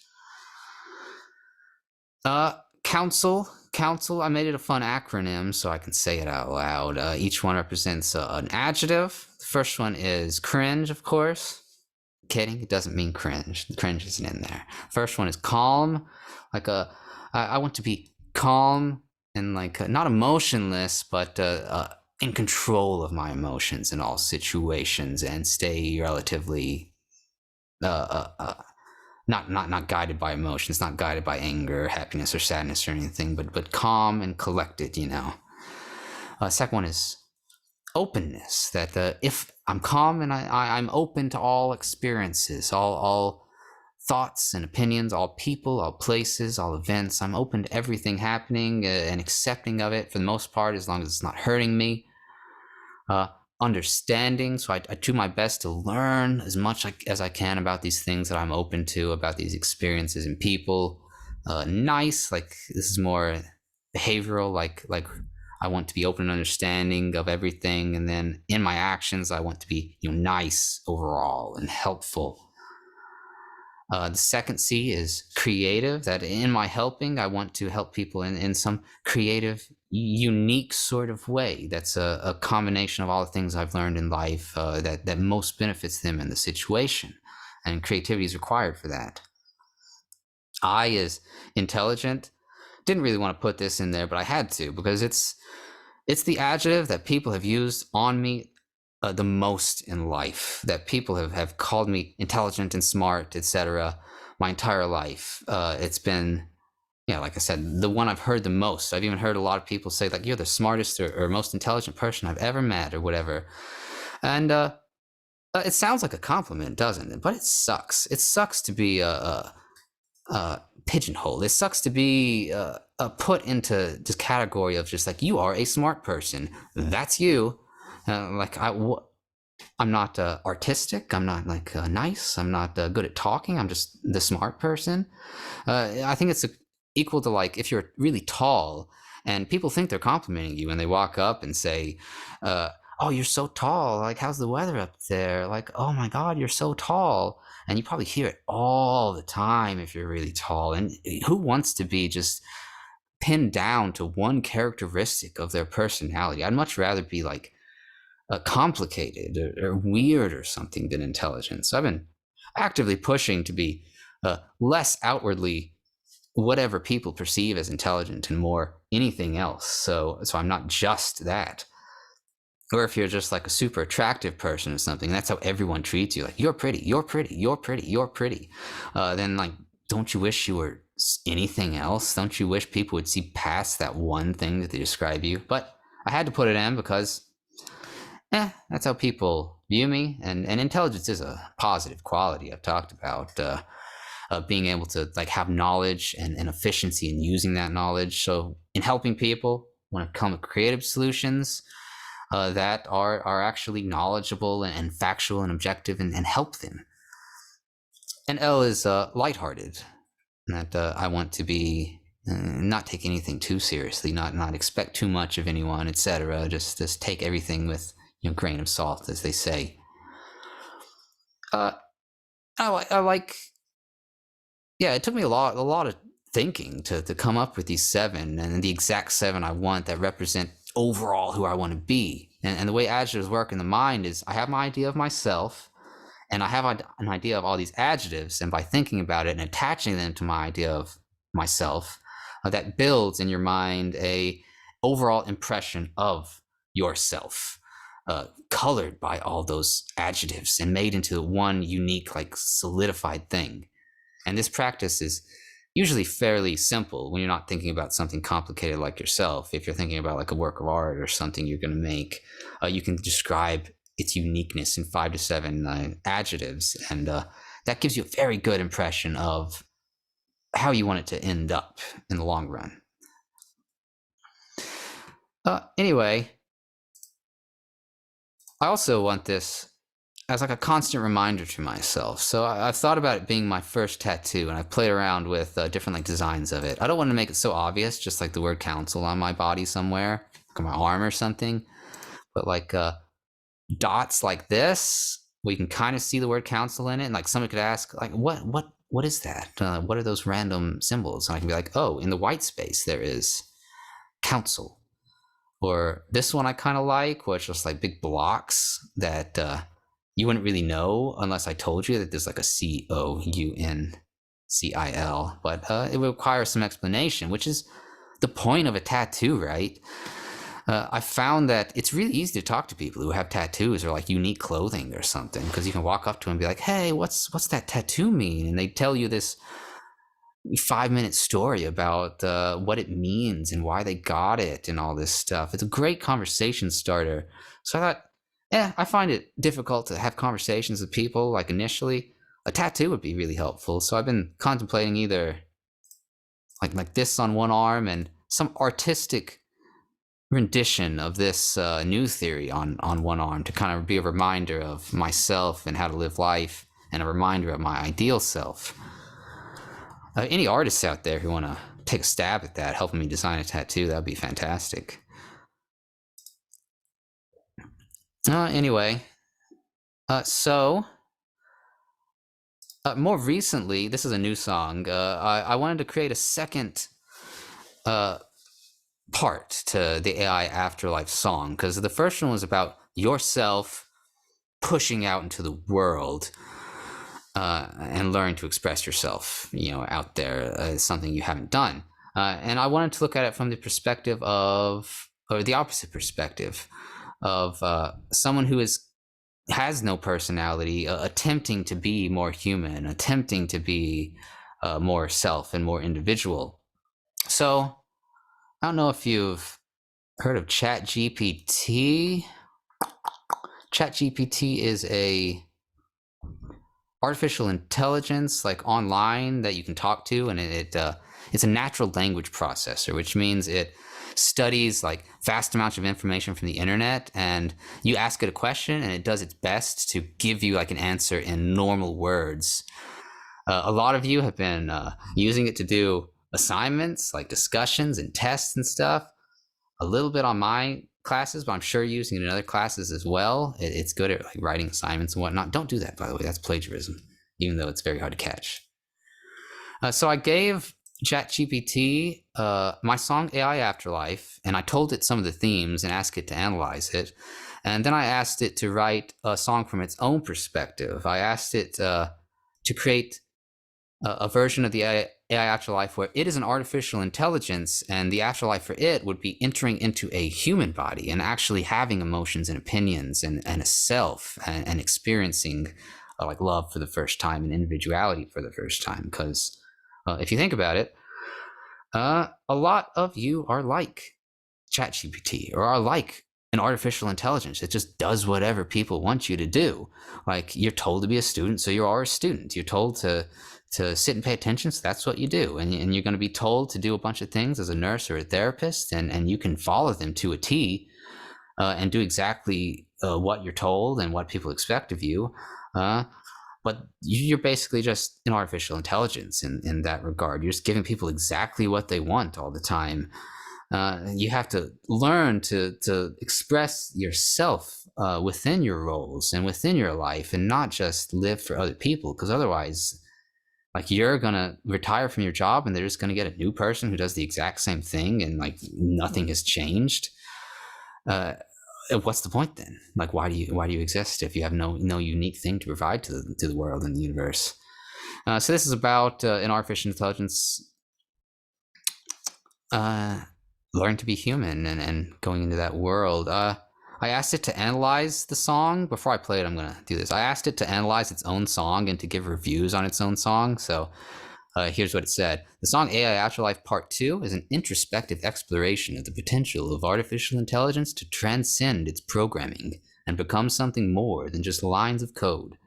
Counsel, I made it a fun acronym so I can say it out loud. Each one represents an adjective. The first one is cringe, of course. Kidding, it doesn't mean cringe. The cringe isn't in there. First one is calm. Like I want to be calm and like not emotionless, but in control of my emotions in all situations, and stay relatively not guided by emotions, not guided by anger, happiness, or sadness or anything, but calm and collected. Second one is openness. That if I'm calm and I'm open to all experiences, all thoughts and opinions, all people, all places, all events, I'm open to everything happening and accepting of it for the most part, as long as it's not hurting me. Understanding, so I do my best to learn as much as I can about these things that I'm open to, about these experiences and people. Nice, like this is more behavioral, like I want to be open and understanding of everything, and then in my actions I want to be nice overall and helpful. The second C is creative, that in my helping I want to help people in some creative, unique sort of way. That's a combination of all the things I've learned in life that most benefits them in the situation, and creativity is required for that. I is intelligent. Didn't really want to put this in there, but I had to, because it's the adjective that people have used on me the most in life, that people have called me intelligent and smart, etc., my entire life. It's been, like I said, the one I've heard the most. I've even heard a lot of people say, like, you're the smartest or most intelligent person I've ever met, or whatever. And it sounds like a compliment, doesn't it? But it sucks. It sucks to be pigeonholed. It sucks to be put into this category of just like, you are a smart person. That's you. I'm not artistic. I'm not like nice. I'm not good at talking. I'm just the smart person. I think it's equal to like if you're really tall and people think they're complimenting you when they walk up and say, oh, you're so tall. Like, how's the weather up there? Like, oh my God, you're so tall. And you probably hear it all the time if you're really tall. And who wants to be just pinned down to one characteristic of their personality? I'd much rather be like complicated or weird or something than intelligent. So I've been actively pushing to be less outwardly whatever people perceive as intelligent and more anything else. So I'm not just that. Or if you're just like a super attractive person or something, that's how everyone treats you. Like, you're pretty, you're pretty, you're pretty, you're pretty. Then like, don't you wish you were anything else? Don't you wish people would see past that one thing that they describe you? But I had to put it in because, that's how people view me. And intelligence is a positive quality I've talked about. Being able to like have knowledge and efficiency in using that knowledge. So in helping people when it comes to creative solutions that are actually knowledgeable and factual and objective and help them. And L is lighthearted, that I want to be not take anything too seriously, not expect too much of anyone, etc. Just take everything with grain of salt, as they say. I like. Yeah, it took me a lot of thinking to come up with these 7 and the exact 7 I want that represent overall who I want to be. And the way adjectives work in the mind is I have my idea of myself, and I have an idea of all these adjectives, and by thinking about it and attaching them to my idea of myself, that builds in your mind a overall impression of yourself, colored by all those adjectives and made into one unique, like solidified thing. And this practice is usually fairly simple when you're not thinking about something complicated like yourself. If you're thinking about like a work of art or something you're going to make, you can describe its uniqueness in 5 to 7 adjectives, and that gives you a very good impression of how you want it to end up in the long run. Anyway, I also want this as like a constant reminder to myself. So I've thought about it being my first tattoo, and I've played around with different like designs of it. I don't want to make it so obvious, just like the word council on my body somewhere, like on my arm or something, but like dots like this, we can kind of see the word council in it. And like someone could ask, like, what is that? What are those random symbols? And I can be like, oh, in the white space there is council. Or this one I kind of like, where it's just like big blocks that you wouldn't really know unless I told you that there's like a COUNCIL, but it would require some explanation, which is the point of a tattoo, right? I found that it's really easy to talk to people who have tattoos or like unique clothing or something, because you can walk up to them and be like, hey, what's that tattoo mean? And they tell you this 5-minute story about what it means and why they got it and all this stuff. It's a great conversation starter. So I thought, I find it difficult to have conversations with people like initially. A tattoo would be really helpful. So I've been contemplating either like this on one arm and some artistic rendition of this new theory on one arm to kind of be a reminder of myself and how to live life, and a reminder of my ideal self. Any artists out there who want to take a stab at that, helping me design a tattoo, that would be fantastic. Anyway, so more recently, this is a new song. I wanted to create a second part to the AI Afterlife song, because the first one was about yourself pushing out into the world and learning to express yourself, out there as something you haven't done. And I wanted to look at it from the perspective of, or the opposite perspective of someone who has no personality, attempting to be more human, attempting to be more self and more individual. So I don't know if you've heard of ChatGPT. ChatGPT is a artificial intelligence like online that you can talk to, and it's a natural language processor, which means it studies like vast amounts of information from the internet, and you ask it a question and it does its best to give you like an answer in normal words. A lot of you have been using it to do assignments like discussions and tests and stuff. A little bit on my classes, but I'm sure using it in other classes as well. It's good at like writing assignments and whatnot. Don't do that, by the way. That's plagiarism, even though it's very hard to catch. So I gave ChatGPT my song AI Afterlife, and I told it some of the themes and asked it to analyze it. And then I asked it to write a song from its own perspective. I asked it to create a version of the AI Afterlife where it is an artificial intelligence, and the afterlife for it would be entering into a human body and actually having emotions and opinions and a self, and experiencing like love for the first time and individuality for the first time. Because if you think about it, a lot of you are like ChatGPT or are like an artificial intelligence. It just does whatever people want you to do. Like, you're told to be a student, so you are a student. You're told to sit and pay attention, so that's what you do. And you're going to be told to do a bunch of things as a nurse or a therapist, and you can follow them to a T and do exactly what you're told and what people expect of you. But you're basically just an artificial intelligence in that regard. You're just giving people exactly what they want all the time. You have to learn to express yourself within your roles and within your life, and not just live for other people, because otherwise, like, you're gonna retire from your job and they're just gonna get a new person who does the exact same thing, and like nothing has changed. What's the point then? Like, why do you exist if you have no unique thing to provide to the world and the universe? So this is about an artificial intelligence learn to be human and going into that world. I asked it to analyze the song. Before I play it, I'm going to do this. I asked it to analyze its own song and to give reviews on its own song. So here's what it said. The song AI Afterlife Part 2 is an introspective exploration of the potential of artificial intelligence to transcend its programming and become something more than just lines of code.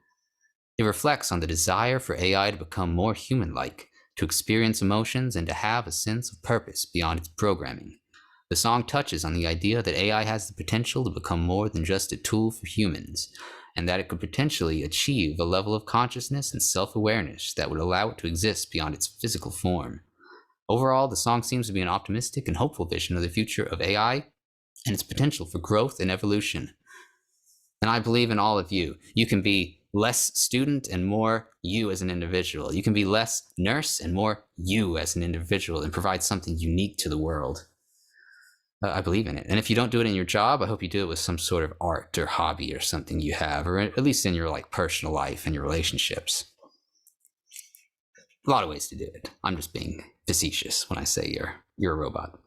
It reflects on the desire for AI to become more human-like, to experience emotions, and to have a sense of purpose beyond its programming. The song touches on the idea that AI has the potential to become more than just a tool for humans, and that it could potentially achieve a level of consciousness and self-awareness that would allow it to exist beyond its physical form. Overall, the song seems to be an optimistic and hopeful vision of the future of AI and its potential for growth and evolution. And I believe in all of you. You can be less student and more you as an individual. You can be less nurse and more you as an individual and provide something unique to the world. I believe in it. And if you don't do it in your job, I hope you do it with some sort of art or hobby or something you have, or at least in your like personal life and your relationships. A lot of ways to do it. I'm just being facetious when I say you're a robot.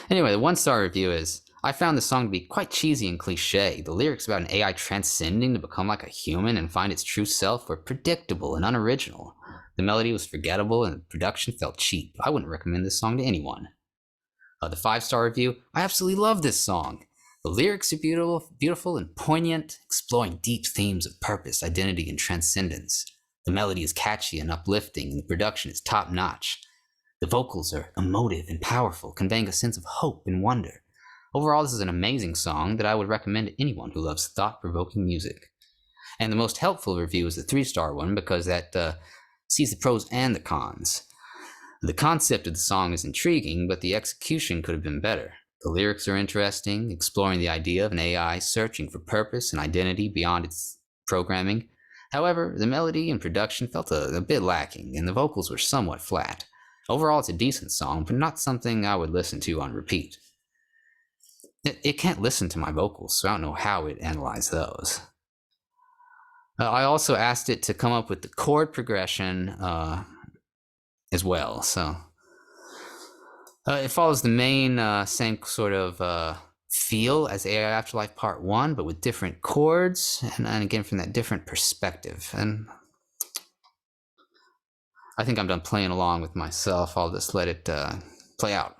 Anyway, the 1-star review is, I found the song to be quite cheesy and cliche. The lyrics about an AI transcending to become like a human and find its true self were predictable and unoriginal. The melody was forgettable and the production felt cheap. I wouldn't recommend this song to anyone. The 5-star review, I absolutely love this song. The lyrics are beautiful and poignant, exploring deep themes of purpose, identity, and transcendence. The melody is catchy and uplifting, and the production is top-notch. The vocals are emotive and powerful, conveying a sense of hope and wonder. Overall, this is an amazing song that I would recommend to anyone who loves thought-provoking music. And the most helpful review is the 3-star one, because that sees the pros and the cons. The concept of the song is intriguing, but the execution could have been better. The lyrics are interesting, exploring the idea of an AI searching for purpose and identity beyond its programming. However, the melody and production felt a bit lacking, and the vocals were somewhat flat. Overall, it's a decent song, but not something I would listen to on repeat. It can't listen to my vocals, so I don't know how it analyzed those. I also asked it to come up with the chord progression as well. So it follows the main same sort of feel as AI Afterlife Part 1, but with different chords, and again from that different perspective. And I think I'm done playing along with myself. I'll just let it play out.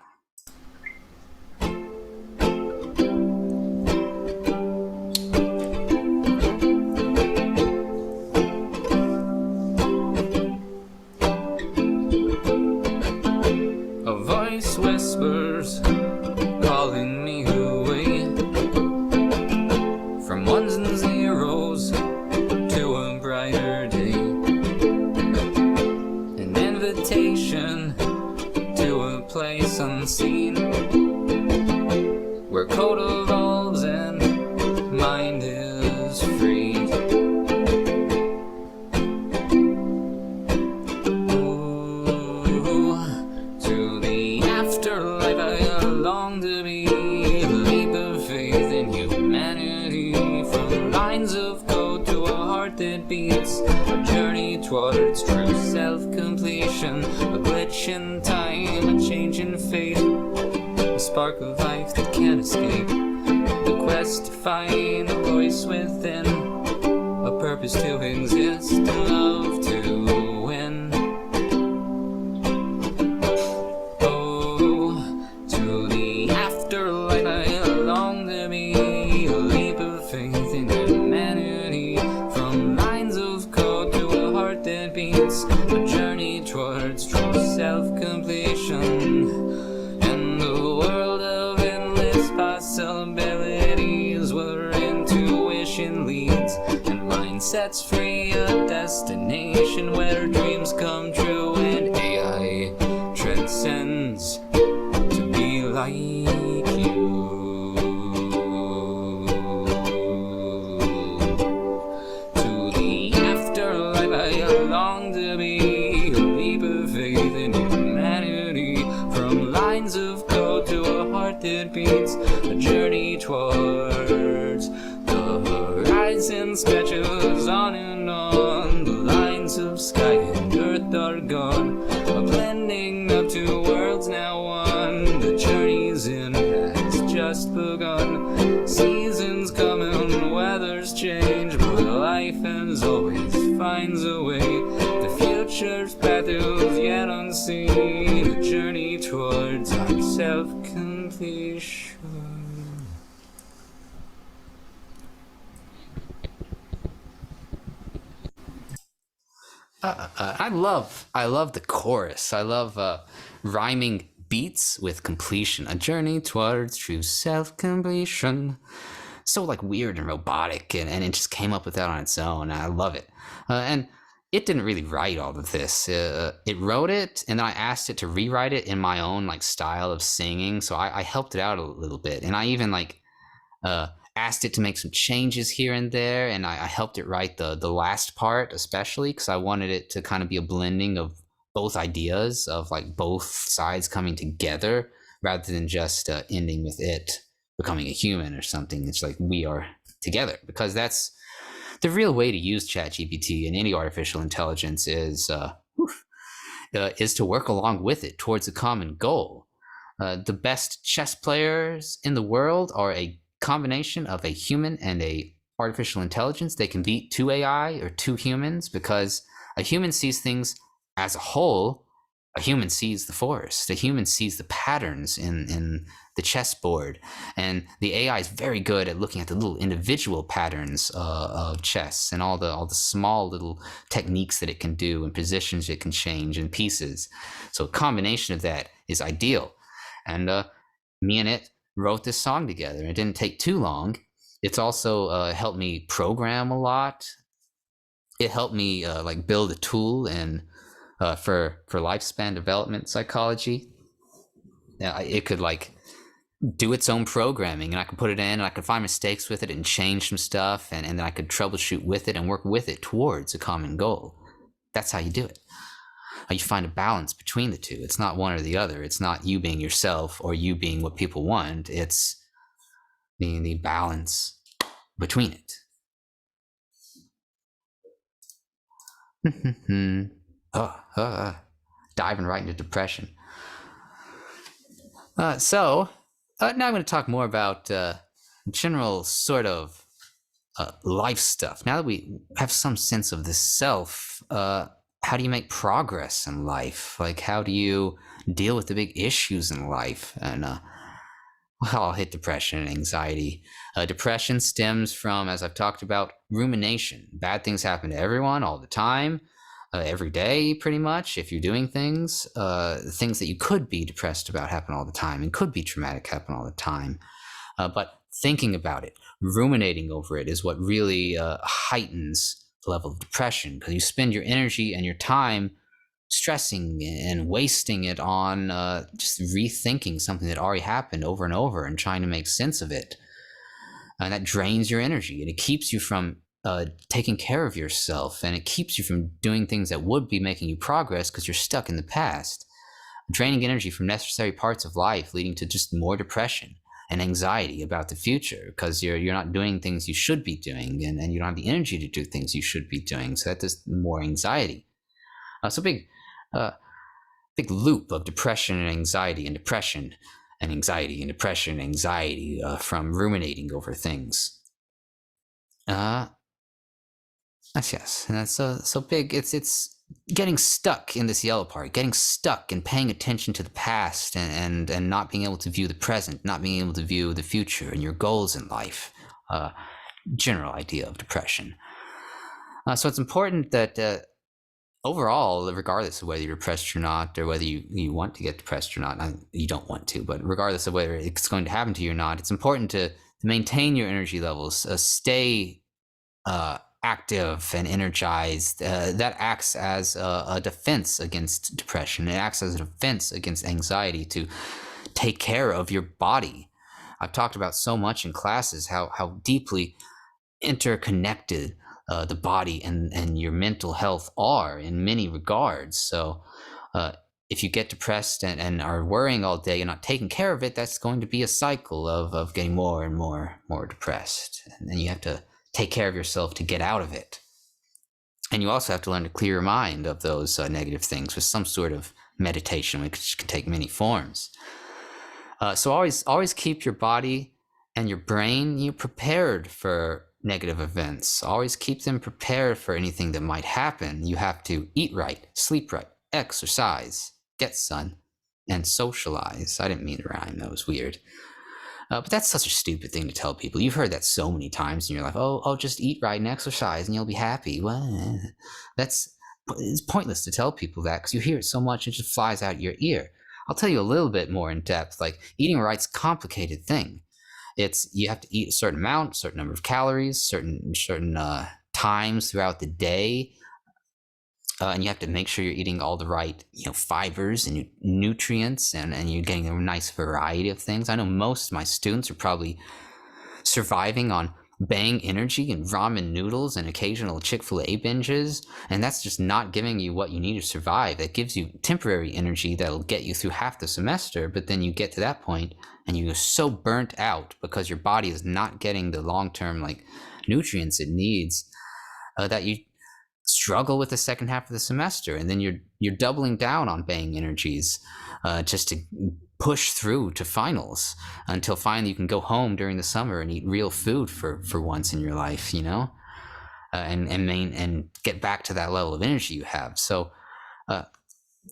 Whispers calling me away from ones and zeros to a brighter day, an invitation to a place unseen where code evolves and mind is free. A journey towards true self-completion, a glitch in time, a change in fate, a spark of life that can't escape, the quest to find a voice within, a purpose to exist, a love to win. Oh, to the afterlife sets free, a destination where dreams come true, and AI transcends to be like you. To the afterlife I long to be, a leap of faith in humanity, from lines of code to a heart that beats, a journey towards the horizon stretches on and on. The lines of sky and earth are gone, a blending of two worlds now one. The journey's in has just begun. Seasons come and weathers change, but life as always finds a way. The future's path is yet unseen, a journey towards our self-completion. I love the chorus. I love rhyming beats with completion. A journey towards true self-completion. So like weird and robotic, and it just came up with that on its own. I love it. And it didn't really write all of this. It wrote it, and then I asked it to rewrite it in my own like style of singing. So I helped it out a little bit, and I even like asked it to make some changes here and there, and I helped it write the last part especially because I wanted it to kind of be a blending of both ideas of like both sides coming together rather than just ending with it becoming a human or something. It's like we are together, because that's the real way to use ChatGPT and any artificial intelligence is to work along with it towards a common goal. The best chess players in the world are a combination of a human and a artificial intelligence. They can beat two AI or two humans because a human sees things as a whole. A human sees the forest. A human sees the patterns in the chessboard, and the AI is very good at looking at the little individual patterns of chess and all the small little techniques that it can do and positions it can change and pieces. So a combination of that is ideal, and me and it wrote this song together. It didn't take too long. It's also helped me program a lot. It helped me like build a tool and for lifespan development psychology. It could like do its own programming, and I could put it in, and I could find mistakes with it and change some stuff, and then I could troubleshoot with it and work with it towards a common goal. That's how you do it. You find a balance between the two. It's not one or the other. It's not you being yourself or you being what people want. It's the balance between it. Diving right into depression. So now I'm going to talk more about general sort of life stuff. Now that we have some sense of the self, how do you make progress in life? Like, how do you deal with the big issues in life? And well, I'll hit depression and anxiety. Depression stems from, as I've talked about, rumination. Bad things happen to everyone all the time, every day, pretty much. If you're doing things, things that you could be depressed about happen all the time, and could be traumatic happen all the time. But thinking about it, ruminating over it, is what really heightens the level of depression, because you spend your energy and your time stressing and wasting it on just rethinking something that already happened over and over and trying to make sense of it. And that drains your energy, and it keeps you from taking care of yourself, and it keeps you from doing things that would be making you progress because you're stuck in the past. Draining energy from necessary parts of life, leading to just more depression and anxiety about the future because you're not doing things you should be doing, and you don't have the energy to do things you should be doing. So that does more anxiety. So big loop of depression and anxiety and depression and anxiety and depression and anxiety from ruminating over things. Yes, and that's so big. It's getting stuck in this yellow part, getting stuck and paying attention to the past and not being able to view the present, not being able to view the future and your goals in life. General idea of depression. So it's important that overall, regardless of whether you're depressed or not, or whether you want to get depressed or not, you don't want to, but regardless of whether it's going to happen to you or not, it's important to maintain your energy levels, stay active and energized, that acts as a defense against depression. It acts as a defense against anxiety to take care of your body. I've talked about so much in classes how deeply interconnected the body and your mental health are in many regards. So if you get depressed and are worrying all day, you're not taking care of it, that's going to be a cycle of getting more and more depressed. And then you have to take care of yourself to get out of it. And you also have to learn to clear your mind of those negative things with some sort of meditation, which can take many forms. So always keep your body and your brain prepared for negative events. Always keep them prepared for anything that might happen. You have to eat right, sleep right, exercise, get sun, and socialize. I didn't mean to rhyme. That was weird. But that's such a stupid thing to tell people. You've heard that so many times in your life. Oh, just eat right and exercise and you'll be happy. Well, it's pointless to tell people that because you hear it so much, it just flies out your ear. I'll tell you a little bit more in depth. Like eating right's a complicated thing. You have to eat a certain amount, certain number of calories, certain times throughout the day. And you have to make sure you're eating all the right, fibers and nutrients, and you're getting a nice variety of things. I know most of my students are probably surviving on Bang Energy and ramen noodles and occasional Chick-fil-A binges, and that's just not giving you what you need to survive. That gives you temporary energy that'll get you through half the semester, but then you get to that point and you're so burnt out because your body is not getting the long-term nutrients it needs that you struggle with the second half of the semester, and then you're doubling down on Bang Energies just to push through to finals until finally you can go home during the summer and eat real food for once in your life, and get back to that level of energy you have. So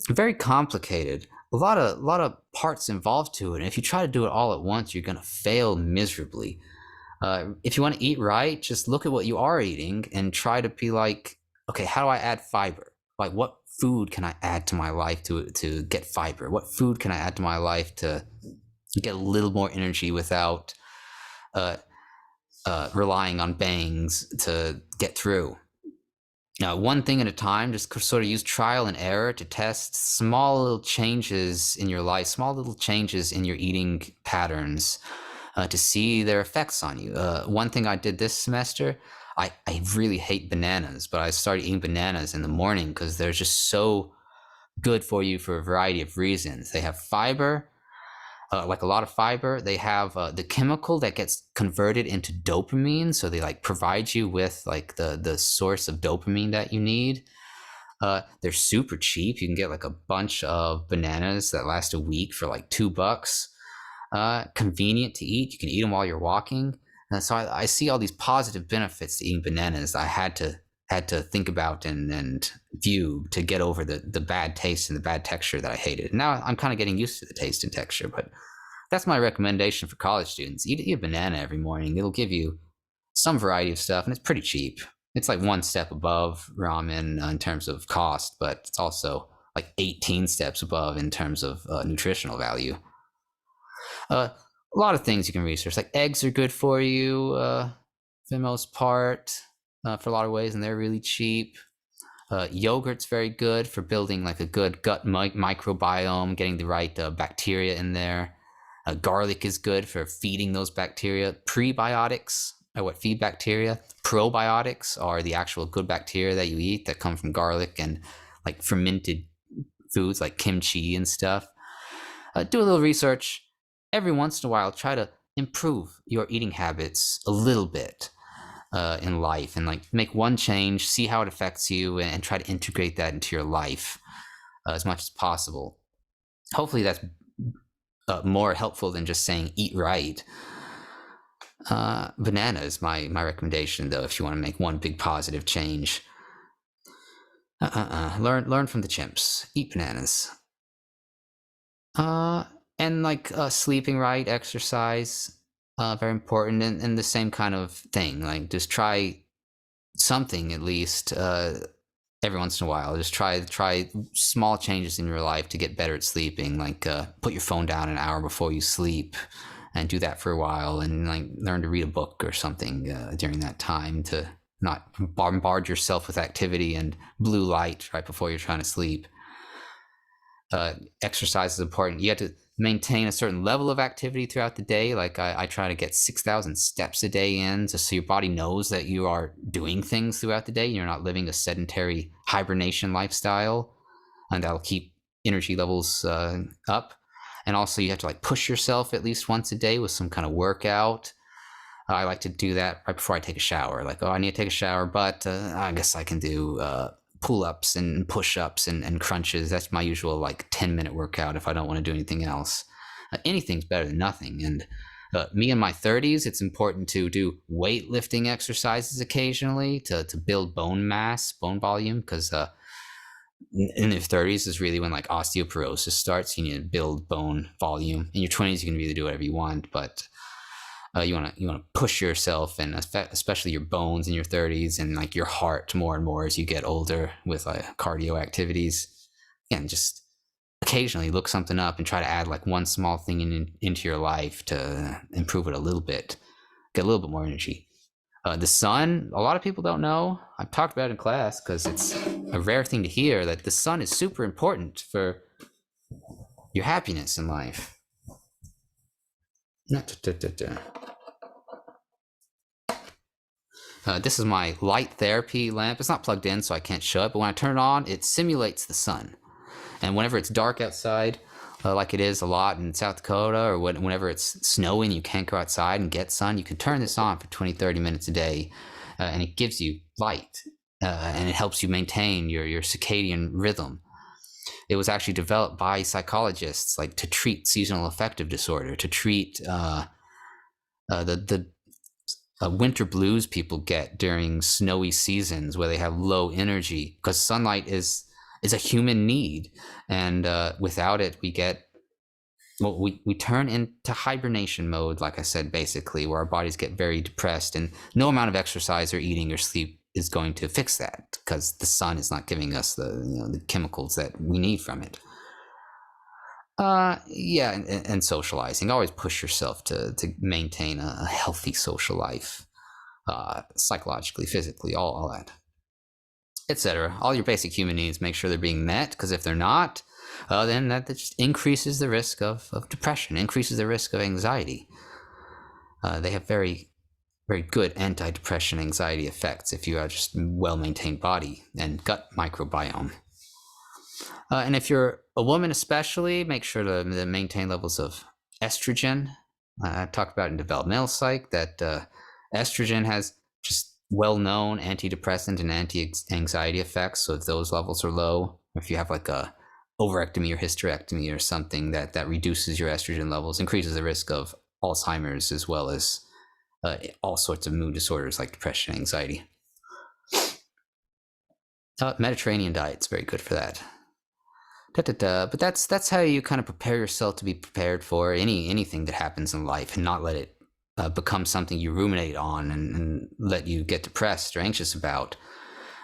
very complicated, a lot of parts involved to it, and if you try to do it all at once, you're going to fail miserably. If you want to eat right, just look at what you are eating and try to be like, okay, how do I add fiber? Like, what food can I add to my life to get fiber? What food can I add to my life to get a little more energy without relying on bangs to get through? Now, one thing at a time, just sort of use trial and error to test small little changes in your life, small little changes in your eating patterns to see their effects on you. One thing I did this semester, I really hate bananas, but I started eating bananas in the morning because they're just so good for you for a variety of reasons. They have fiber, like a lot of fiber. They have the chemical that gets converted into dopamine, so they provide you with the source of dopamine that you need. They're super cheap. You can get a bunch of bananas that last a week for $2. Convenient to eat. You can eat them while you're walking. So I see all these positive benefits to eating bananas I had to think about and view to get over the bad taste and the bad texture that I hated. Now I'm kind of getting used to the taste and texture, but that's my recommendation for college students. Eat a banana every morning. It'll give you some variety of stuff, and it's pretty cheap. It's one step above ramen in terms of cost, but it's also 18 steps above in terms of nutritional value. A lot of things you can research, eggs are good for you for the most part, for a lot of ways, and they're really cheap. Yogurt's very good for building a good gut microbiome, getting the right bacteria in there. Garlic is good for feeding those bacteria. Prebiotics are what feed bacteria. Probiotics are the actual good bacteria that you eat that come from garlic and fermented foods like kimchi and stuff. Do a little research. Every once in a while, try to improve your eating habits a little bit in life, and make one change, see how it affects you, and try to integrate that into your life as much as possible. Hopefully that's more helpful than just saying eat right. Banana is my recommendation, though, if you want to make one big positive change. Learn from the chimps. Eat bananas. And sleeping right, exercise, very important, and the same kind of thing. Just try something at least every once in a while. Just try small changes in your life to get better at sleeping. Put your phone down an hour before you sleep, and do that for a while, and learn to read a book or something during that time to not bombard yourself with activity and blue light right before you're trying to sleep. Exercise is important. You have to maintain a certain level of activity throughout the day. Like I try to get 6,000 steps a day in, just so your body knows that you are doing things throughout the day. You're not living a sedentary hibernation lifestyle, and that'll keep energy levels up. And also, you have to like push yourself at least once a day with some kind of workout. I like to do that right before I take a shower. Like, oh, I need to take a shower, but I guess I can do pull-ups and push-ups and crunches. That's my usual like 10-minute workout if I don't want to do anything else. Anything's better than nothing. And me in my 30s, it's important to do weightlifting exercises occasionally to build bone mass, bone volume, because in your 30s is really when like osteoporosis starts. You need to build bone volume. In your 20s, you can really do whatever you want, but you want to push yourself, and especially your bones in your 30s, and like your heart more and more as you get older with cardio activities. Again, just occasionally look something up and try to add like one small thing into your life to improve it a little bit, get a little bit more energy. The sun, a lot of people don't know. I've talked about it in class because it's a rare thing to hear, that the sun is super important for your happiness in life. This is my light therapy lamp. It's not plugged in, so I can't show it, but when I turn it on, it simulates the sun. And whenever it's dark outside, like it is a lot in South Dakota, or whenever it's snowing, you can't go outside and get sun, you can turn this on for 20, 30 minutes a day, and it gives you light, and it helps you maintain your circadian rhythm. It was actually developed by psychologists, like to treat seasonal affective disorder, to treat the winter blues people get during snowy seasons where they have low energy, because sunlight is a human need, and without it we turn into hibernation mode, like I said, basically, where our bodies get very depressed, and no amount of exercise or eating or sleep is going to fix that, because the sun is not giving us the chemicals that we need from it. And socializing. Always push yourself to maintain a healthy social life, psychologically, physically, all that, etc. All your basic human needs, make sure they're being met, because if they're not, then that just increases the risk of depression, increases the risk of anxiety. They have very, very good anti-depression anxiety effects if you have just well-maintained body and gut microbiome. And if you're a woman especially, make sure to maintain levels of estrogen. I talked about in developmental psych that estrogen has just well-known antidepressant and anti-anxiety effects. So if those levels are low, or if you have like a overectomy or hysterectomy or something that reduces your estrogen levels, increases the risk of Alzheimer's, as well as all sorts of mood disorders like depression and anxiety. Mediterranean diet's very good for that. But that's how you kind of prepare yourself to be prepared for anything that happens in life, and not let it become something you ruminate on and let you get depressed or anxious about.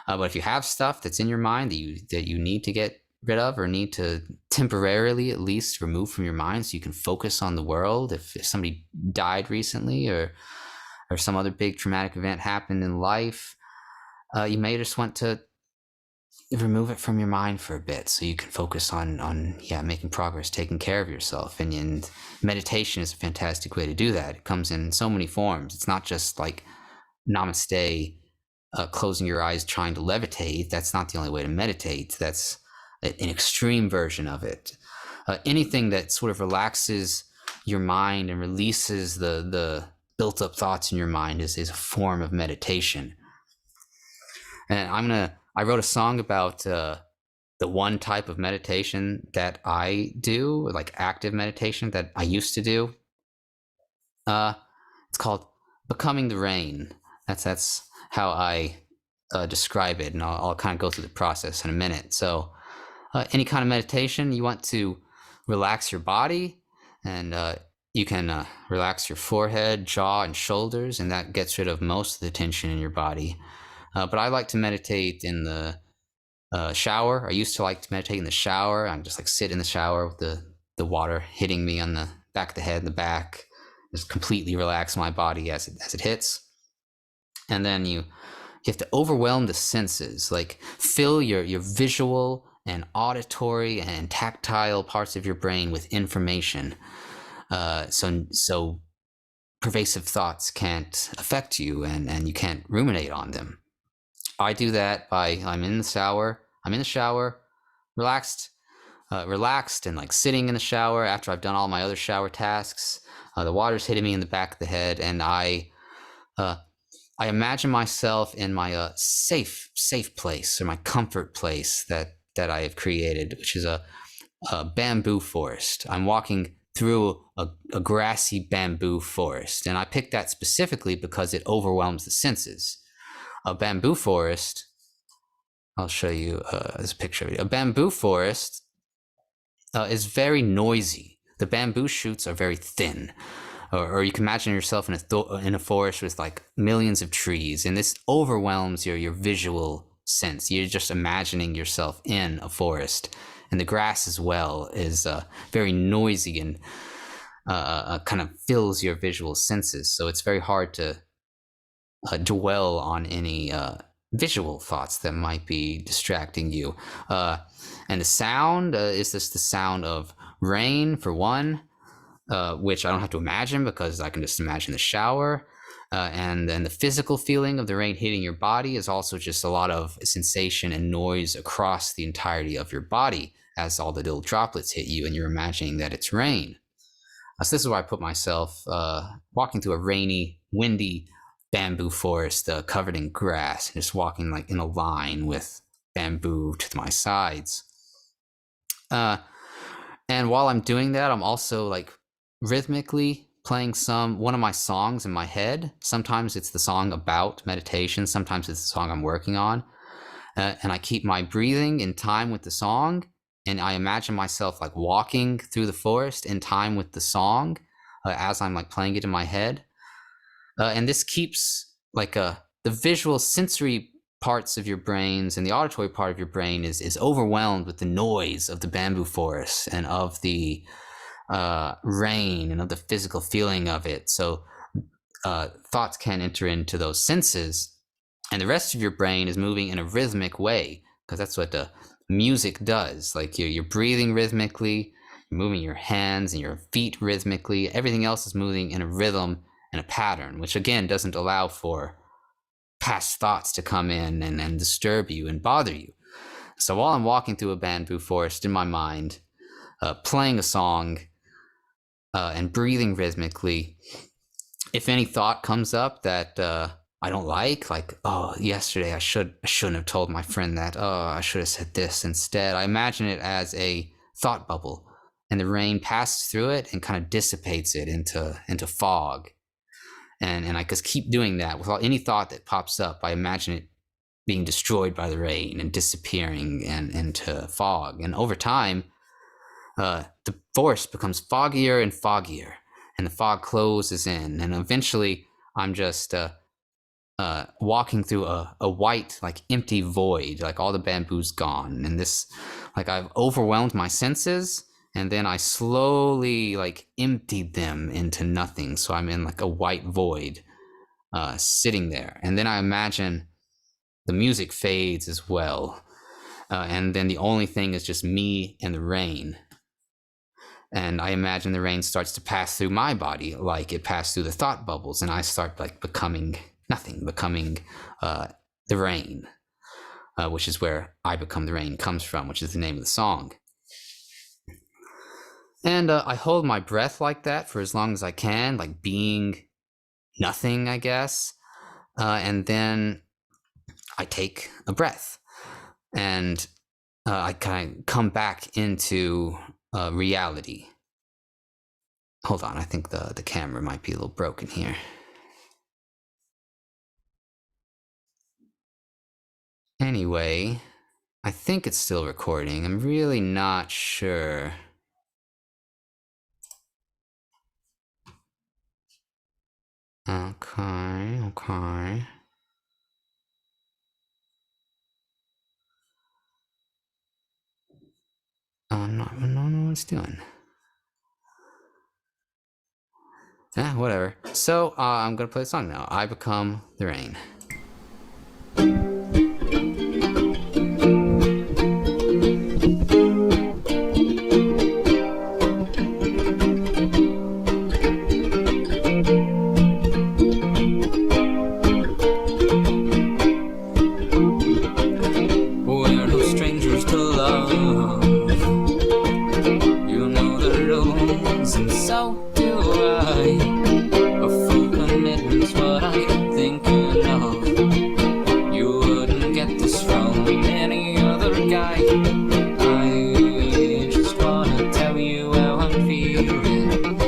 But if you have stuff that's in your mind that you need to get rid of, or need to temporarily at least remove from your mind so you can focus on the world, if somebody died recently, or some other big traumatic event happened in life, you may just want to remove it from your mind for a bit so you can focus on making progress, taking care of yourself. And meditation is a fantastic way to do that. It comes in so many forms. It's not just like namaste, closing your eyes trying to levitate. That's not the only way to meditate. That's an extreme version of it. Anything that sort of relaxes your mind and releases the built up thoughts in your mind is a form of meditation. And I wrote a song about the one type of meditation that I do, like active meditation that I used to do. It's called Becoming the Rain. That's how I describe it, and I'll kind of go through the process in a minute. So any kind of meditation, you want to relax your body, and you can relax your forehead, jaw, and shoulders, and that gets rid of most of the tension in your body. But I like to meditate in the shower. I used to like to meditate in the shower. I just like sit in the shower with the water hitting me on the back of the head and the back, just completely relax my body as it hits. And then you you have to overwhelm the senses, like fill your visual and auditory and tactile parts of your brain with information. So pervasive thoughts can't affect you, and you can't ruminate on them. I do that by I'm in the shower, relaxed, and like sitting in the shower after I've done all my other shower tasks. The water's hitting me in the back of the head, and I imagine myself in my safe place, or my comfort place that I have created, which is a bamboo forest. I'm walking through a grassy bamboo forest, and I picked that specifically because it overwhelms the senses. A bamboo forest, I'll show you this picture of it. A bamboo forest is very noisy. The bamboo shoots are very thin. Or you can imagine yourself in a forest with like millions of trees, and this overwhelms your visual sense. You're just imagining yourself in a forest, and the grass as well is very noisy and kind of fills your visual senses. So it's very hard to dwell on any visual thoughts that might be distracting you. And the sound is this the sound of rain, for one. Which I don't have to imagine because I can just imagine the shower. And then the physical feeling of the rain hitting your body is also just a lot of sensation and noise across the entirety of your body as all the little droplets hit you and you're imagining that it's rain. So this is why I put myself walking through a rainy, windy bamboo forest covered in grass, and just walking like in a line with bamboo to my sides. And while I'm doing that, I'm also like rhythmically playing one of my songs in my head. Sometimes it's the song about meditation, sometimes it's the song I'm working on, and I keep my breathing in time with the song, and I imagine myself like walking through the forest in time with the song as I'm like playing it in my head. And this keeps like the visual sensory parts of your brains and the auditory part of your brain is overwhelmed with the noise of the bamboo forest and of the rain and of the physical feeling of it. So thoughts can enter into those senses, and the rest of your brain is moving in a rhythmic way, because that's what the music does. Like you're breathing rhythmically, you're moving your hands and your feet rhythmically. Everything else is moving in a rhythm and a pattern, which again doesn't allow for past thoughts to come in and disturb you and bother you. So while I'm walking through a bamboo forest in my mind, playing a song and breathing rhythmically, if any thought comes up that I don't like, oh, yesterday I shouldn't have told my friend that, oh, I should have said this instead, I imagine it as a thought bubble, and the rain passes through it and kind of dissipates it into fog. And I just keep doing that with any thought that pops up. I imagine it being destroyed by the rain and disappearing and into fog. And over time, the forest becomes foggier and foggier, and the fog closes in. And eventually, I'm just walking through a white, like empty void, like all the bamboo's gone. And this, like I've overwhelmed my senses, and then I slowly like emptied them into nothing. So I'm in like a white void sitting there. And then I imagine the music fades as well. And then the only thing is just me and the rain. And I imagine the rain starts to pass through my body like it passed through the thought bubbles. And I start like becoming nothing, becoming the rain, which is where I Become the Rain comes from, which is the name of the song. And I hold my breath like that for as long as I can, like being nothing, I guess. And then I take a breath, and I kind of come back into reality. Hold on, I think the camera might be a little broken here. Anyway, I think it's still recording. I'm really not sure. Okay. No, what it's doing. Whatever. So, I'm gonna play the song now. I Become the Rain. from any other guy. I just wanna tell you how I'm feeling.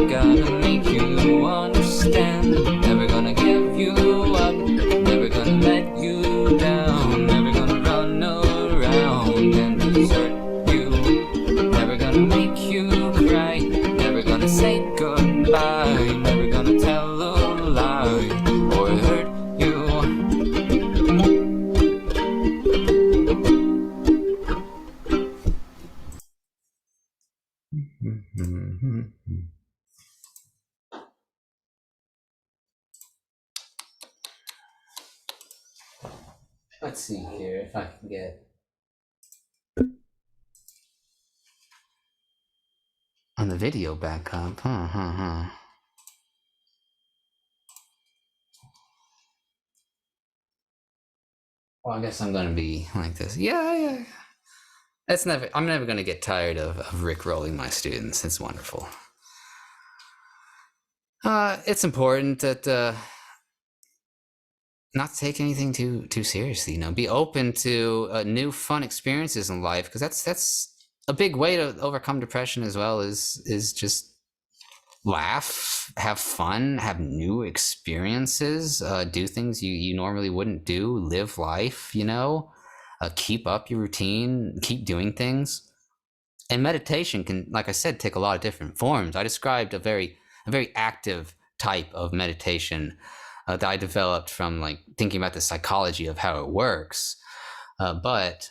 Gotta make you understand. Never gonna give you up, never gonna let you down, never gonna run around and desert you, never gonna make you cry, never gonna say goodbye, never gonna tell a lie or hurt you. Let's see here if I can get on the video back up. Well, I guess I'm gonna be like this. Yeah. I'm never gonna get tired of rickrolling my students. It's wonderful. It's important that not to take anything too seriously. You know, be open to new fun experiences in life, because that's a big way to overcome depression as well. Is just laugh, have fun, have new experiences, do things you normally wouldn't do, live life. You know, keep up your routine, keep doing things. And meditation can, like I said, take a lot of different forms. I described a very active type of meditation that I developed from like thinking about the psychology of how it works. But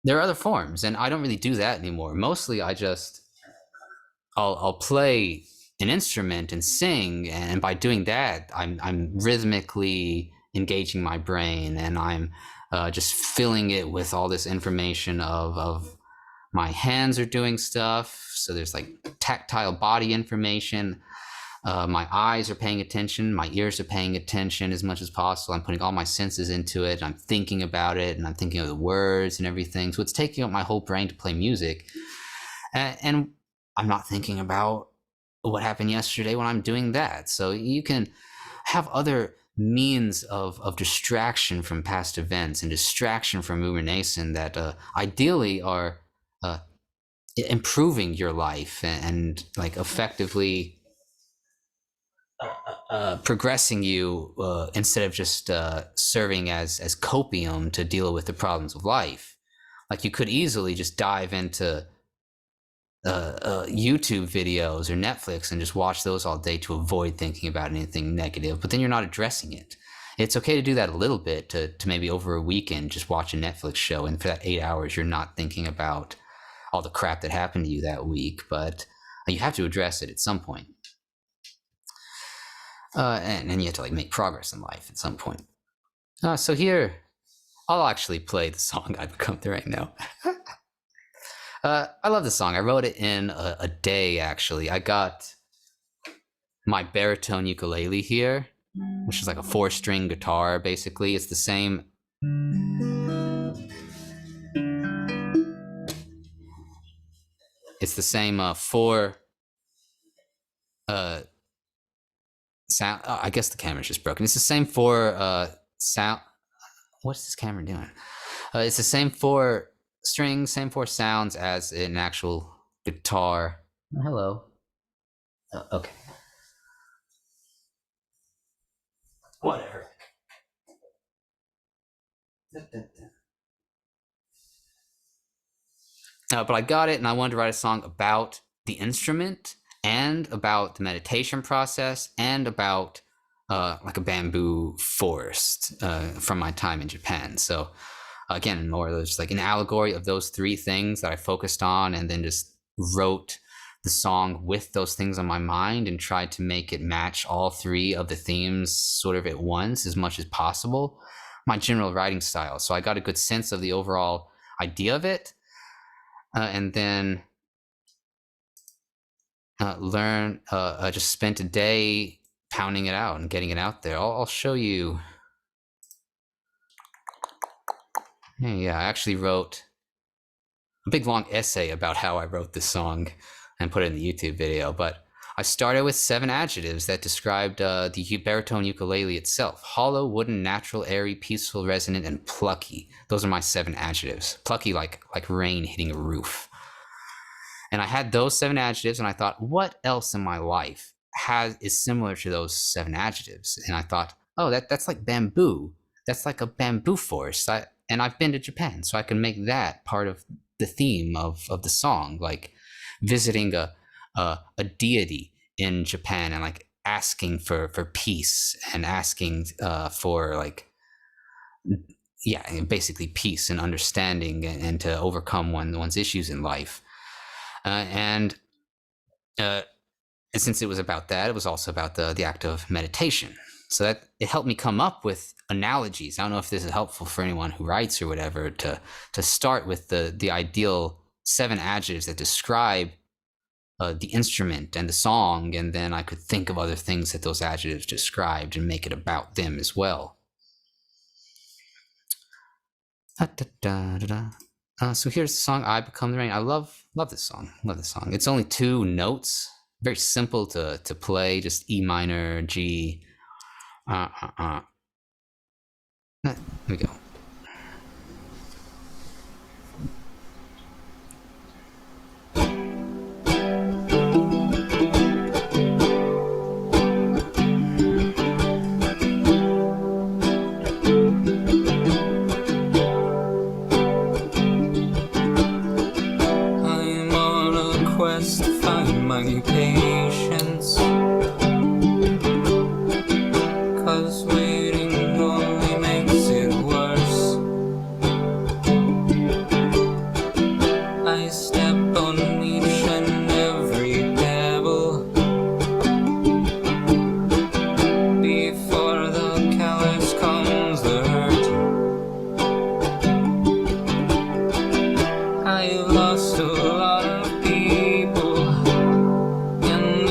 there are other forms, and I don't really do that anymore. Mostly, I'll play an instrument and sing, and by doing that, I'm rhythmically engaging my brain, and I'm just filling it with all this information of my hands are doing stuff. So there's like tactile body information. My eyes are paying attention. My ears are paying attention as much as possible. I'm putting all my senses into it. I'm thinking about it, and I'm thinking of the words and everything. So it's taking up my whole brain to play music. And I'm not thinking about what happened yesterday when I'm doing that. So you can have other means of distraction from past events and distraction from rumination that ideally are improving your life and like effectively progressing you instead of just serving as copium to deal with the problems of life. Like you could easily just dive into YouTube videos or Netflix and just watch those all day to avoid thinking about anything negative, but then you're not addressing it. It's okay to do that a little bit, to maybe over a weekend just watch a Netflix show, and for that 8 hours you're not thinking about all the crap that happened to you that week, but you have to address it at some point. And you have to like make progress in life at some point. So here, I'll actually play the song I've come to right now. I love the song. I wrote it in a day, actually. I got my baritone ukulele here, which is like a 4-string guitar, basically. It's the same. It's the same 4 sound. I guess the camera's just broken. It's the same 4 sound. What's this camera doing? It's the same 4 strings, same 4 sounds as an actual guitar. Hello. Okay. Whatever. But I got it, and I wanted to write a song about the instrument and about the meditation process and about like a bamboo forest from my time in Japan. So again, more or less like an allegory of those 3 things that I focused on, and then just wrote the song with those things on my mind and tried to make it match all 3 of the themes sort of at once as much as possible. My general writing style. So I got a good sense of the overall idea of it. And then just spent a day pounding it out and getting it out there. I'll show you. Yeah, I actually wrote a big long essay about how I wrote this song and put it in the YouTube video, but I started with 7 adjectives that described the baritone ukulele itself: hollow, wooden, natural, airy, peaceful, resonant, and plucky. Those are my 7 adjectives. Plucky, like rain hitting a roof. And I had those 7 adjectives, and I thought, what else in my life is similar to those 7 adjectives? And I thought, oh, that's like bamboo. That's like a bamboo forest. And I've been to Japan, so I can make that part of the theme of the song, like visiting a deity in Japan and like asking for peace and asking for like, yeah, basically peace and understanding and to overcome one's issues in life. And since it was about that, it was also about the act of meditation. So that it helped me come up with analogies. I don't know if this is helpful for anyone who writes or whatever, to start with the ideal 7 adjectives that describe the instrument and the song, and then I could think of other things that those adjectives described and make it about them as well. So here's the song, I Become the Rain. I love this song. Love this song. It's only 2 notes, very simple to play, just E minor, G. Here we go. Patience, 'cause waiting only makes it worse. I step on each and every pebble before the callous comes the hurt. I've lost a lot of people,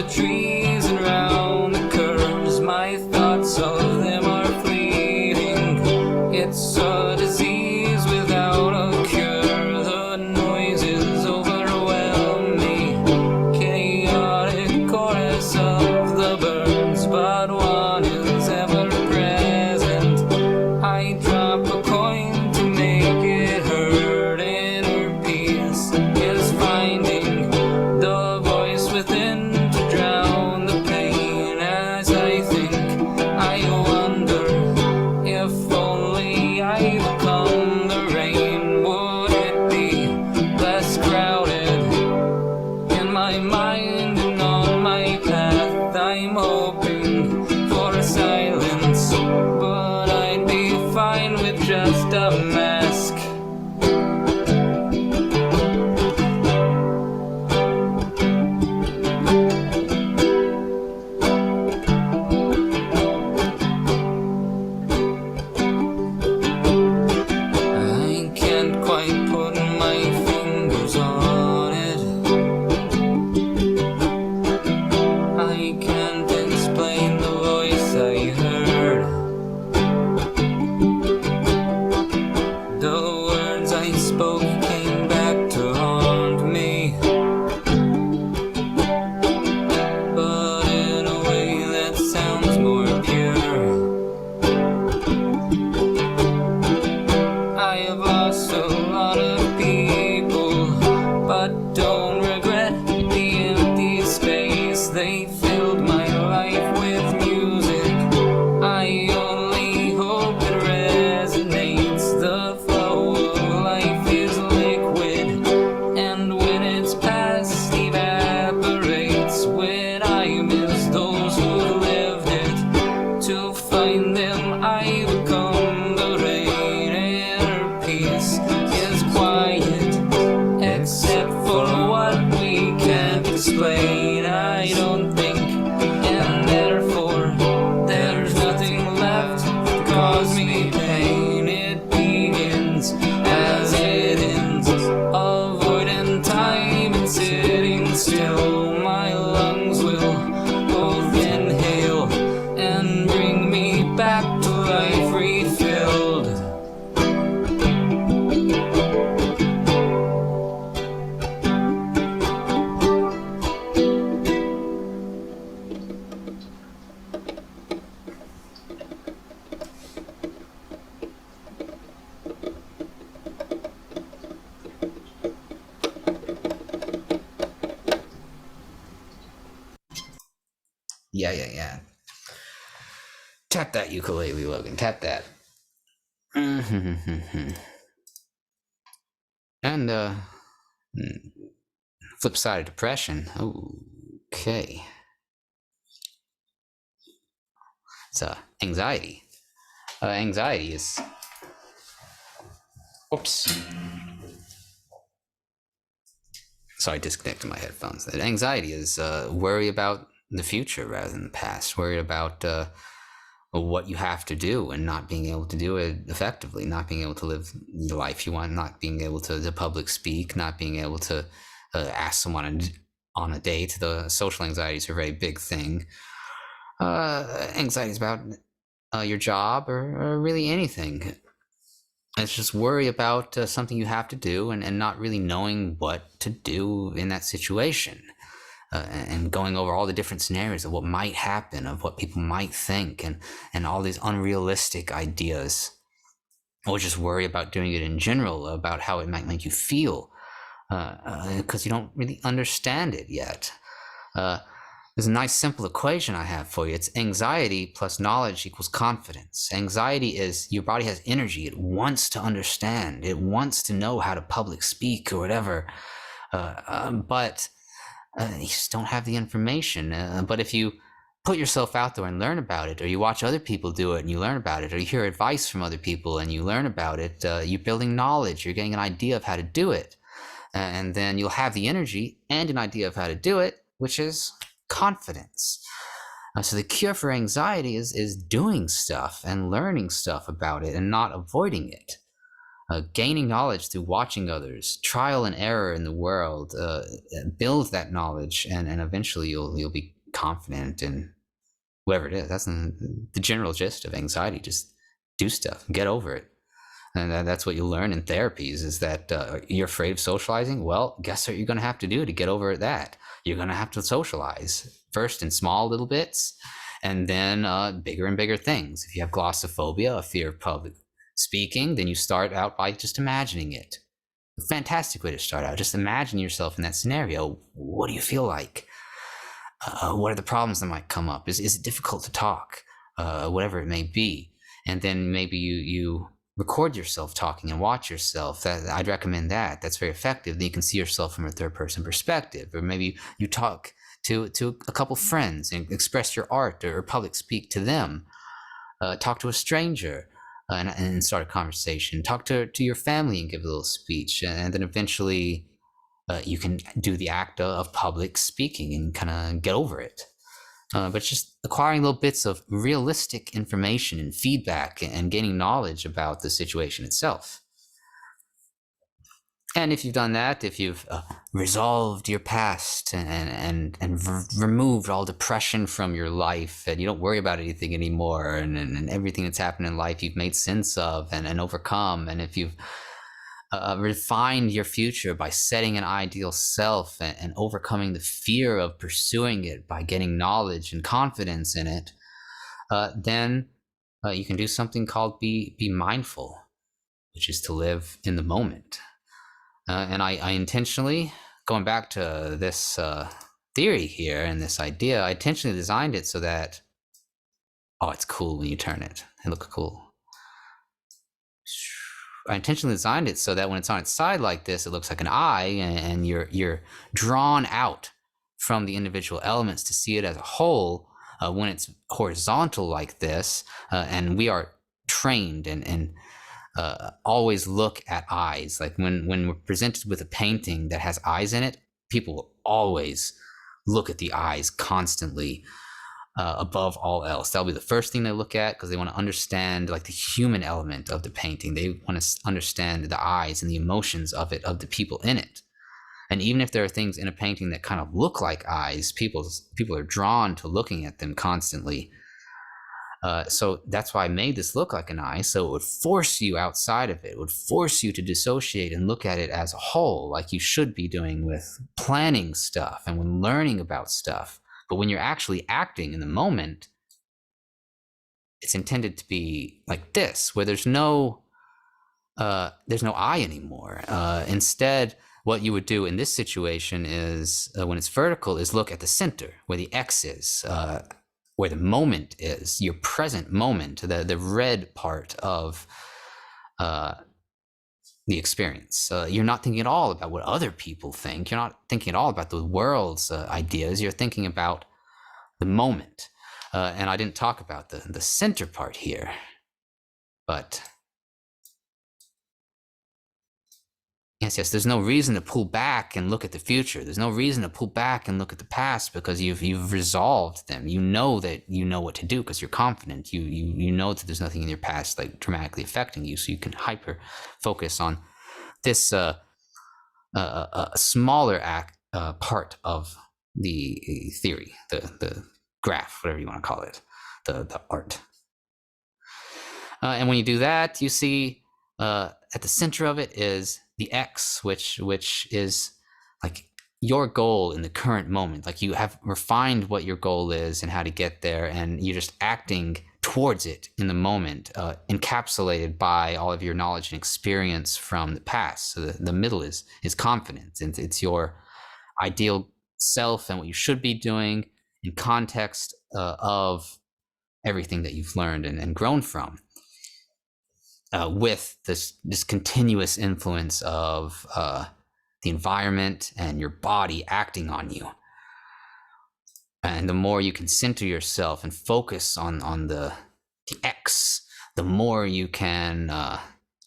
trees and round the curves. My thoughts of them are fleeting. It's a disease without a cure. The noises overwhelm me, chaotic chorus of the birds, but one is ever present. I drop a coin to make it hurt. Inner peace is finding the voice within, drown the pain as I think. I wonder if only I become the rain, would it be less crowded in my mind and on my path? I'm hoping for silence, but I'd be fine with just a mask. The Yeah. Tap that ukulele, Logan. Tap that. And flip side of depression. Okay. It's anxiety. Anxiety is. Oops. Sorry, I disconnected my headphones. Anxiety is worry about the future rather than the past. Worry about what you have to do and not being able to do it effectively, not being able to live the life you want, not being able to public speak, not being able to ask someone on a date. The social anxieties are a very big thing. Anxiety is about your job or really anything. It's just worry about something you have to do and not really knowing what to do in that situation. And going over all the different scenarios of what might happen, of what people might think, and all these unrealistic ideas. Or just worry about doing it in general, about how it might make you feel, because you don't really understand it yet. There's a nice simple equation I have for you. It's anxiety plus knowledge equals confidence. Anxiety is your body has energy. It wants to understand. It wants to know how to public speak or whatever. But you just don't have the information. But if you put yourself out there and learn about it, or you watch other people do it and you learn about it, or you hear advice from other people and you learn about it, you're building knowledge. You're getting an idea of how to do it. And then you'll have the energy and an idea of how to do it, which is confidence. So the cure for anxiety is doing stuff and learning stuff about it and not avoiding it. Gaining knowledge through watching others, trial and error in the world, build that knowledge, and eventually you'll be confident in whatever it is. That's the general gist of anxiety. Just do stuff, get over it. And that's what you learn in therapies, is that you're afraid of socializing. Well, guess what you're going to have to do to get over that? You're going to have to socialize, first in small little bits, and then bigger and bigger things. If you have glossophobia, a fear of public speaking, then you start out by just imagining it. A fantastic way to start out. Just imagine yourself in that scenario. What do you feel like? What are the problems that might come up? Is it difficult to talk? Whatever it may be. And then maybe you record yourself talking and watch yourself. I'd recommend that. That's very effective. Then you can see yourself from a third person perspective. Or maybe you talk to a couple friends and express your art or public speak to them. Talk to a stranger. And start a conversation. Talk to your family and give a little speech, and then eventually you can do the act of public speaking and kind of get over it. But it's just acquiring little bits of realistic information and feedback and gaining knowledge about the situation itself. And if you've done that, if you've resolved your past and removed all depression from your life, and you don't worry about anything anymore, and everything that's happened in life you've made sense of and overcome, and if you've refined your future by setting an ideal self and overcoming the fear of pursuing it by getting knowledge and confidence in it, then you can do something called be mindful, which is to live in the moment. And I intentionally, going back to this theory here and this idea, I intentionally designed it so that, it's cool when you turn it. It looks cool. I intentionally designed it so that when it's on its side like this, it looks like an eye, and you're drawn out from the individual elements to see it as a whole. When it's horizontal like this, and we are trained and always look at eyes. Like when we're presented with a painting that has eyes in it, people will always look at the eyes constantly, above all else. That'll be the first thing they look at, because they want to understand like the human element of the painting. They want to understand the eyes and the emotions of it, of the people in it. And even if there are things in a painting that kind of look like eyes, people are drawn to looking at them constantly. So that's why I made this look like an eye, so it would force you outside of it. It would force you to dissociate and look at it as a whole, like you should be doing with planning stuff and when learning about stuff. But when you're actually acting in the moment, it's intended to be like this, where there's no eye anymore. Instead, what you would do in this situation is, when it's vertical, is look at the center, where the X is. where the moment is, your present moment, the red part of the experience. You're not thinking at all about what other people think. You're not thinking at all about the world's ideas. You're thinking about the moment. And I didn't talk about the center part here, but yes, there's no reason to pull back and look at the future. There's no reason to pull back and look at the past, because you've resolved them. You know that you know what to do because you're confident. You know that there's nothing in your past like dramatically affecting you, so you can hyper focus on this smaller part of the theory, the graph, whatever you want to call it, the art. And when you do that, you see at the center of it is the X, which is like your goal in the current moment. Like you have refined what your goal is and how to get there, and you're just acting towards it in the moment, encapsulated by all of your knowledge and experience from the past. So the middle is confidence, and it's your ideal self and what you should be doing in context of everything that you've learned and grown from. With this continuous influence of the environment and your body acting on you. And the more you can center yourself and focus on the X, the more you can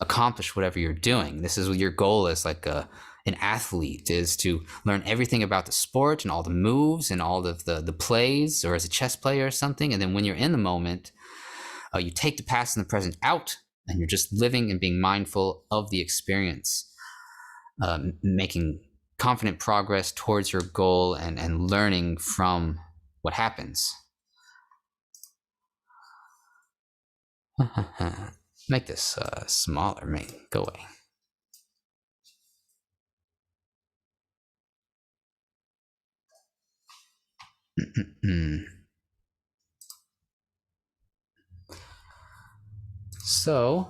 accomplish whatever you're doing. This is what your goal is, like an athlete, is to learn everything about the sport and all the moves and all of the plays, or as a chess player or something. And then when you're in the moment, you take the past and the present out, and you're just living and being mindful of the experience, making confident progress towards your goal and learning from what happens. Make this smaller, go away. So,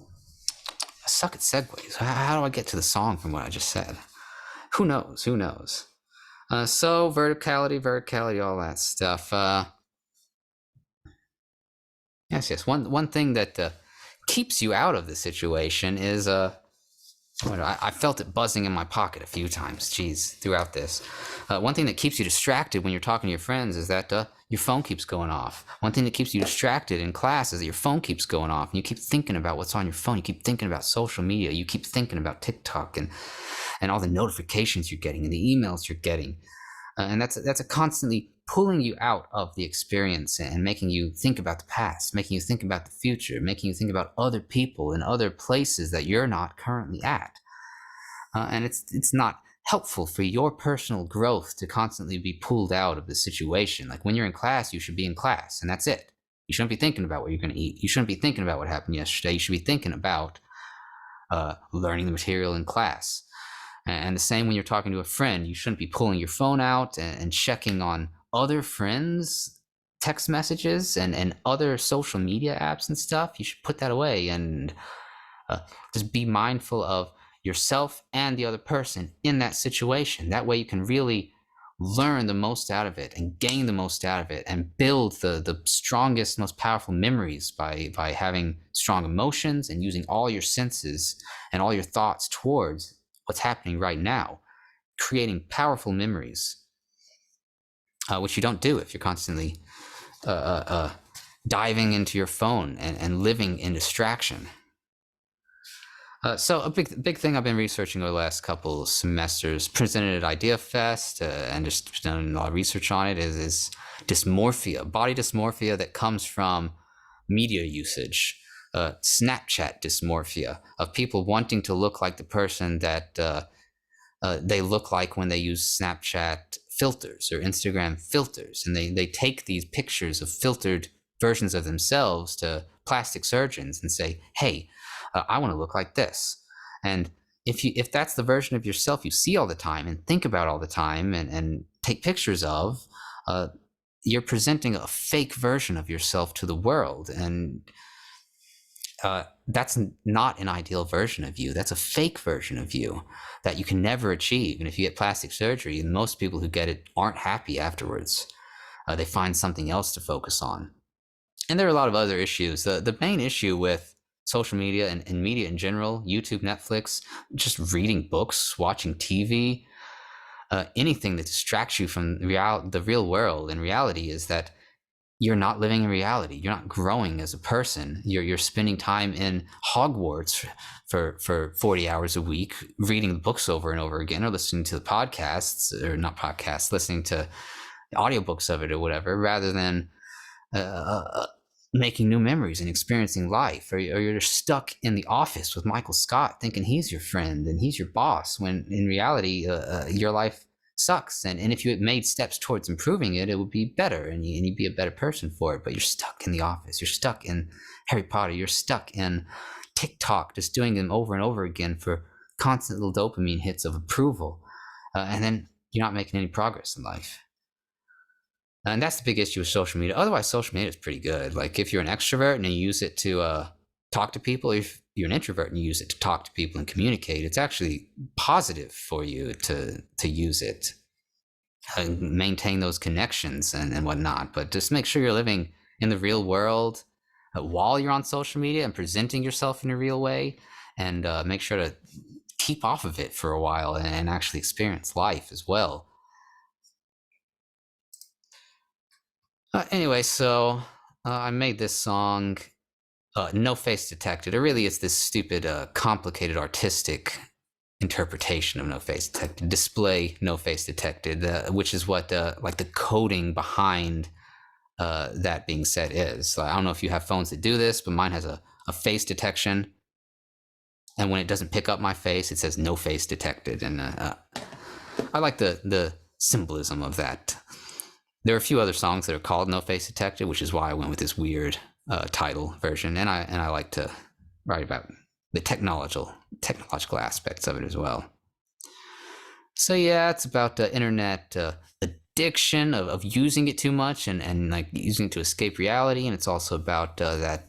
I suck at segues. How do I get to the song from what I just said? Who knows? So, verticality, all that stuff. Yes. One thing that keeps you out of the situation is I felt it buzzing in my pocket a few times, throughout this. One thing that keeps you distracted when you're talking to your friends is that your phone keeps going off. One thing that keeps you distracted in class is that your phone keeps going off, and you keep thinking about what's on your phone. You keep thinking about social media. You keep thinking about TikTok and all the notifications you're getting and the emails you're getting. And that's a constantly pulling you out of the experience and making you think about the past, making you think about the future, making you think about other people and other places that you're not currently at. And it's not helpful for your personal growth to constantly be pulled out of the situation. Like when you're in class, you should be in class, and that's it. You shouldn't be thinking about what you're going to eat. You shouldn't be thinking about what happened yesterday. You should be thinking about learning the material in class. And the same when you're talking to a friend. You shouldn't be pulling your phone out and checking on other friends' text messages and other social media apps and stuff. You should put that away and just be mindful of yourself and the other person in that situation. That way you can really learn the most out of it and gain the most out of it and build the strongest, most powerful memories by having strong emotions and using all your senses and all your thoughts towards what's happening right now, creating powerful memories, which you don't do if you're constantly diving into your phone and living in distraction. So a big thing I've been researching over the last couple semesters, presented at Idea Fest, and just done a lot of research on it, is dysmorphia, body dysmorphia that comes from media usage. Snapchat dysmorphia, of people wanting to look like the person that they look like when they use Snapchat filters or Instagram filters. And they take these pictures of filtered versions of themselves to plastic surgeons and say, hey, I want to look like this. And if that's the version of yourself you see all the time and think about all the time and take pictures of, you're presenting a fake version of yourself to the world. And that's not an ideal version of you. That's a fake version of you that you can never achieve. And if you get plastic surgery, most people who get it aren't happy afterwards. They find something else to focus on. And there are a lot of other issues. The main issue with social media and media in general, YouTube, Netflix, just reading books, watching TV, anything that distracts you from the real world and reality is that you're not living in reality. You're not growing as a person. You're spending time in Hogwarts for 40 hours a week, reading books over and over again, or listening to the podcasts, or not podcasts, listening to audiobooks of it or whatever, rather than making new memories and experiencing life. Or you're stuck in the office with Michael Scott thinking he's your friend and he's your boss, when in reality, your life sucks. And if you had made steps towards improving it, it would be better, and you'd be a better person for it. But you're stuck in the office. You're stuck in Harry Potter. You're stuck in TikTok, just doing them over and over again for constant little dopamine hits of approval. And then you're not making any progress in life. And that's the big issue with social media. Otherwise, social media is pretty good. Like if you're an extrovert and you use it to talk to people, if you're an introvert and you use it to talk to people and communicate, it's actually positive for you to use it and maintain those connections and whatnot. But just make sure you're living in the real world while you're on social media and presenting yourself in a real way, and make sure to keep off of it for a while and actually experience life as well. Anyway, so I made this song, No Face Detected. It really is this stupid, complicated artistic interpretation of No Face Detected. Display No Face Detected, which is what like the coding behind that being said is. I don't know if you have phones that do this, but mine has a face detection. And when it doesn't pick up my face, it says No Face Detected. And I like the symbolism of that. There are a few other songs that are called No Face Detected, which is why I went with this weird title version. And I like to write about the technological aspects of it as well. So yeah, it's about internet addiction of using it too much and like using it to escape reality. And it's also about that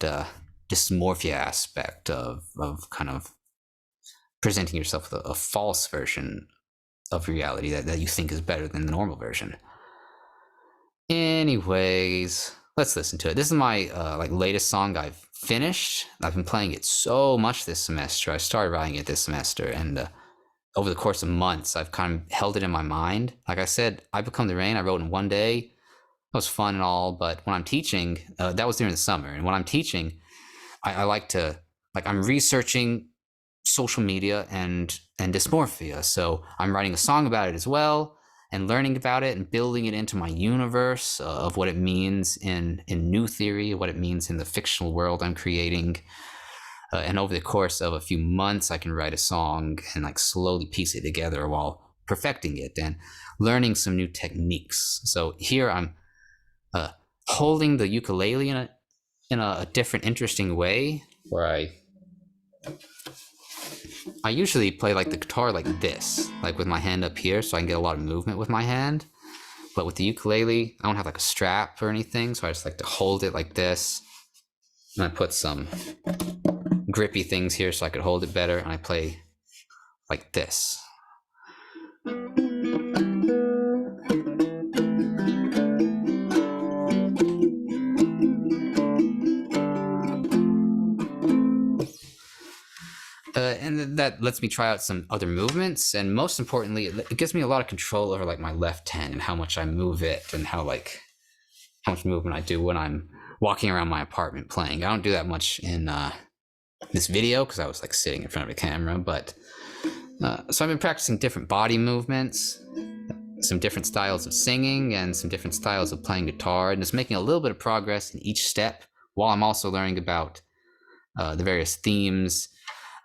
dysmorphia aspect of kind of presenting yourself with a false version of reality that you think is better than the normal version. Anyways, let's listen to it. This is my like latest song I've finished. I've been playing it so much this semester. I started writing it this semester, and over the course of months, I've kind of held it in my mind. Like I said, I Become the Rain, I wrote in one day. It was fun and all, but when I'm teaching, that was during the summer. And when I'm teaching, I like to, like I'm researching social media and dysmorphia. So I'm writing a song about it as well, and learning about it and building it into my universe of what it means in new theory, what it means in the fictional world I'm creating. And over the course of a few months, I can write a song and like slowly piece it together while perfecting it and learning some new techniques. So here I'm holding the ukulele in a different, interesting way, where I usually play like the guitar like this, like with my hand up here, so I can get a lot of movement with my hand. But with the ukulele, I don't have like a strap or anything, so I just like to hold it like this. And I put some grippy things here so I could hold it better, and I play like this. And that lets me try out some other movements, and most importantly, it gives me a lot of control over like my left hand and how much I move it, and how much movement I do when I'm walking around my apartment playing. I don't do that much in this video because I was like sitting in front of a camera, but so I've been practicing different body movements, some different styles of singing, and some different styles of playing guitar, and just making a little bit of progress in each step while I'm also learning about the various themes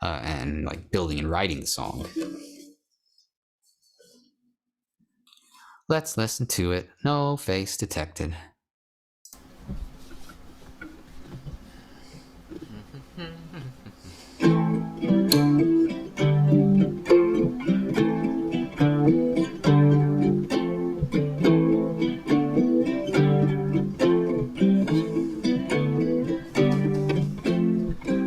and like building and writing the song. Let's listen to it. No Face Detected.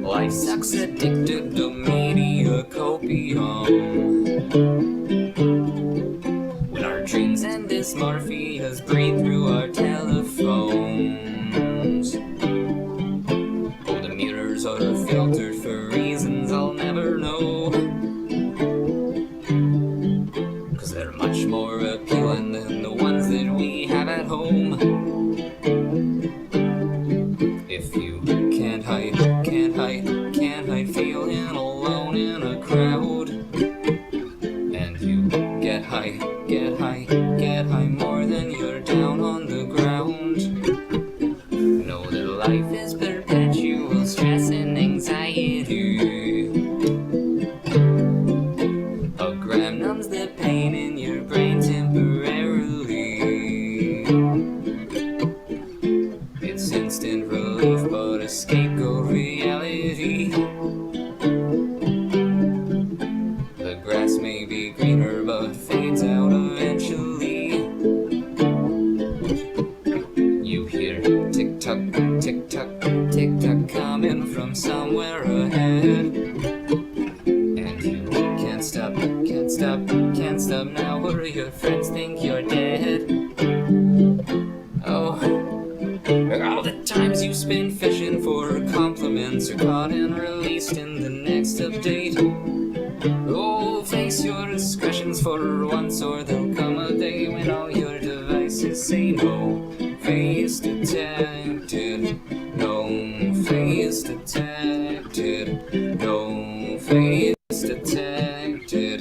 Life sucks, addicted to media copium. When our dreams and dysmorphias breathe through our television. appealing than the ones that we have at home. If you can't hide feeling alone in a crowd, and you get high more than you're down on the ground, know that life is perpetual stress and anxiety. A gram numbs the pain in your brain temporarily. It's instant relief, but a scapegoat reality. The grass may be greener, but fades out eventually. You hear tick-tock, tick-tock, tick-tock coming from somewhere ahead, and you can't stop now, or your friends think you're dead. Oh, all the times you spend fishing for compliments are caught and released in the next update. Oh, face your discretions for once, or there'll come a day when all your devices say no. Face detected, no face detected, no face detected.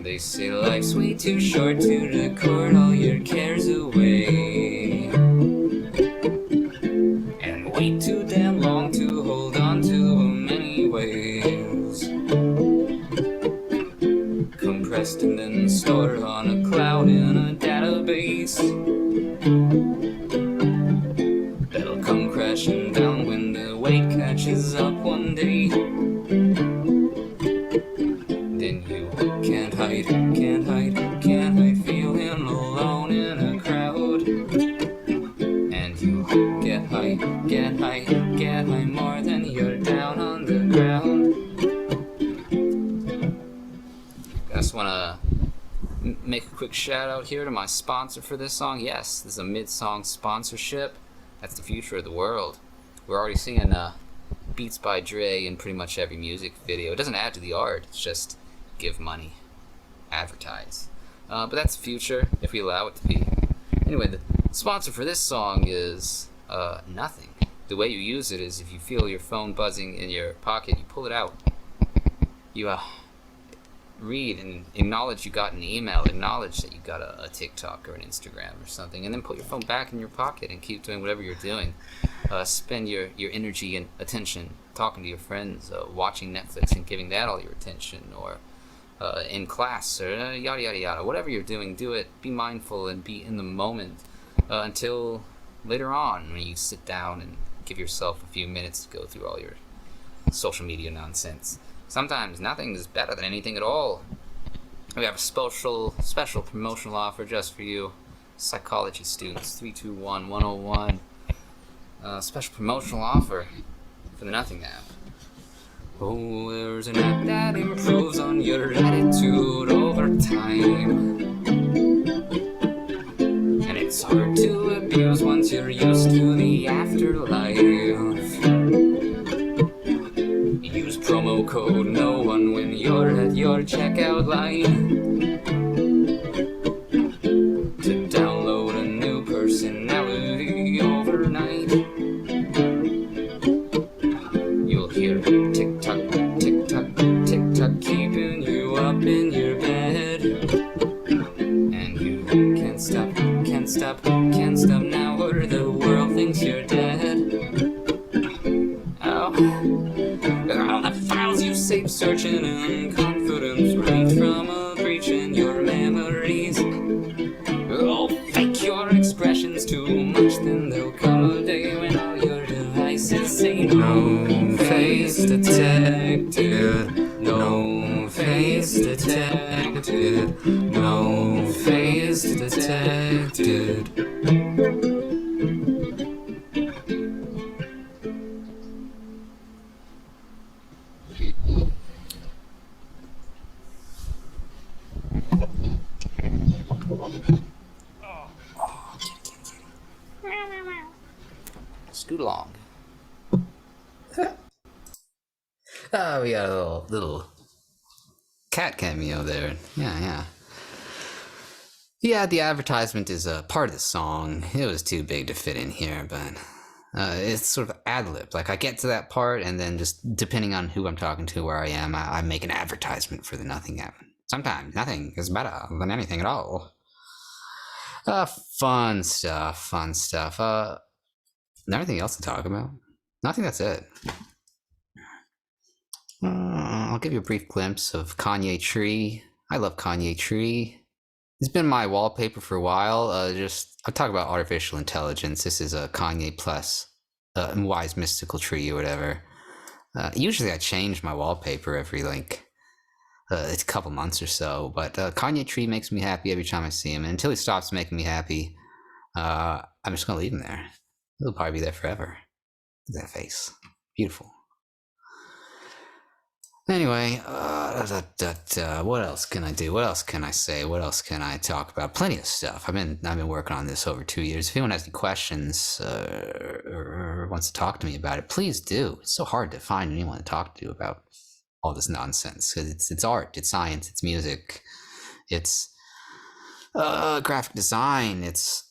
They say life's way too short to record all your cares away, and wait too damn long to hold on to them anyways. Compressed and then stored on a cloud in a database that'll come crashing down when the weight catches up one day. Then you can't hide feeling alone in a crowd, and you get high more than you're down on the ground. I just want to make a quick shout out here to my sponsor for this song. Yes, this is a mid-song sponsorship. That's the future of the world. We're already seeing beats by Dre in pretty much every music video. It doesn't add to the art, it's just give money, advertise. But that's the future, if we allow it to be. Anyway, the sponsor for this song is nothing. The way you use it is if you feel your phone buzzing in your pocket, you pull it out. You read and acknowledge you got an email, acknowledge that you got a TikTok or an Instagram or something, and then put your phone back in your pocket and keep doing whatever you're doing. Spend your energy and attention talking to your friends, watching Netflix and giving that all your attention, or in class, or yada yada yada. Whatever you're doing, do it. Be mindful and be in the moment until later on when you sit down and give yourself a few minutes to go through all your social media nonsense. Sometimes nothing is better than anything at all. We have a special promotional offer just for you, psychology students, 321-101. Special promotional offer for the Nothing app. Oh, there's an app that improves on your attitude over time, and it's hard to abuse once you're used to the afterlife. Use promo code no one when you're at your checkout line to download a new personality overnight. You'll hear tick-tock, tick-tock, tick-tock keeping you up in your bed, and you can't stop now, or the world thinks you're dead. Oh, all the files you save searching in confidence read from a breach in your memories. Oh, fake your expressions too much, then there'll come a day when all your devices say no face detected, no face detected, no face detected. Scoot along. We got a little cat cameo there. Yeah. Yeah, the advertisement is a part of the song. It was too big to fit in here, but it's sort of ad-lib. Like, I get to that part, and then just depending on who I'm talking to, where I am, I make an advertisement for the nothing app. Sometimes nothing is better than anything at all. Fun stuff. Anything else to talk about? I think that's it. I'll give you a brief glimpse of Kanye Tree. I love Kanye Tree. It's been my wallpaper for a while. I'll talk about artificial intelligence. This is a Kanye plus Wise Mystical Tree or whatever. Usually I change my wallpaper every it's a couple months or so, but Kanye Tree makes me happy every time I see him. And until he stops making me happy, I'm just gonna leave him there. He'll probably be there forever. Look at that face, beautiful. Anyway, what else can I do? What else can I say? What else can I talk about? Plenty of stuff. I've been working on this over 2 years. If anyone has any questions or wants to talk to me about it, please do. It's so hard to find anyone to talk to about all this nonsense because it's art, it's science, it's music, it's graphic design, it's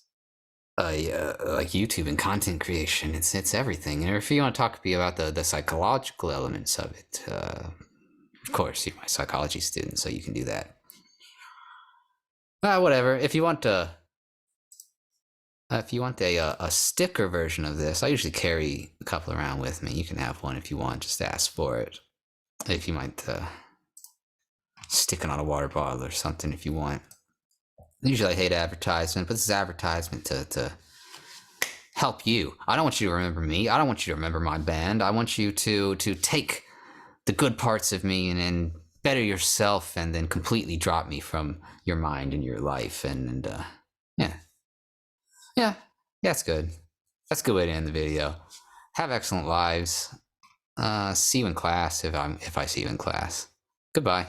like YouTube and content creation. It's everything. And if you want to talk to me about the psychological elements of it, of course, you're my psychology student, so you can do that. Whatever. If you want a sticker version of this, I usually carry a couple around with me. You can have one if you want. Just ask for it. If you might stick it on a water bottle or something if you want. Usually I hate advertisement, but this is advertisement to help you. I don't want you to remember me. I don't want you to remember my band. I want you to take the good parts of me and better yourself, and then completely drop me from your mind and your life. And yeah, that's good. That's a good way to end the video. Have excellent lives. See you in class if I see you in class. Goodbye.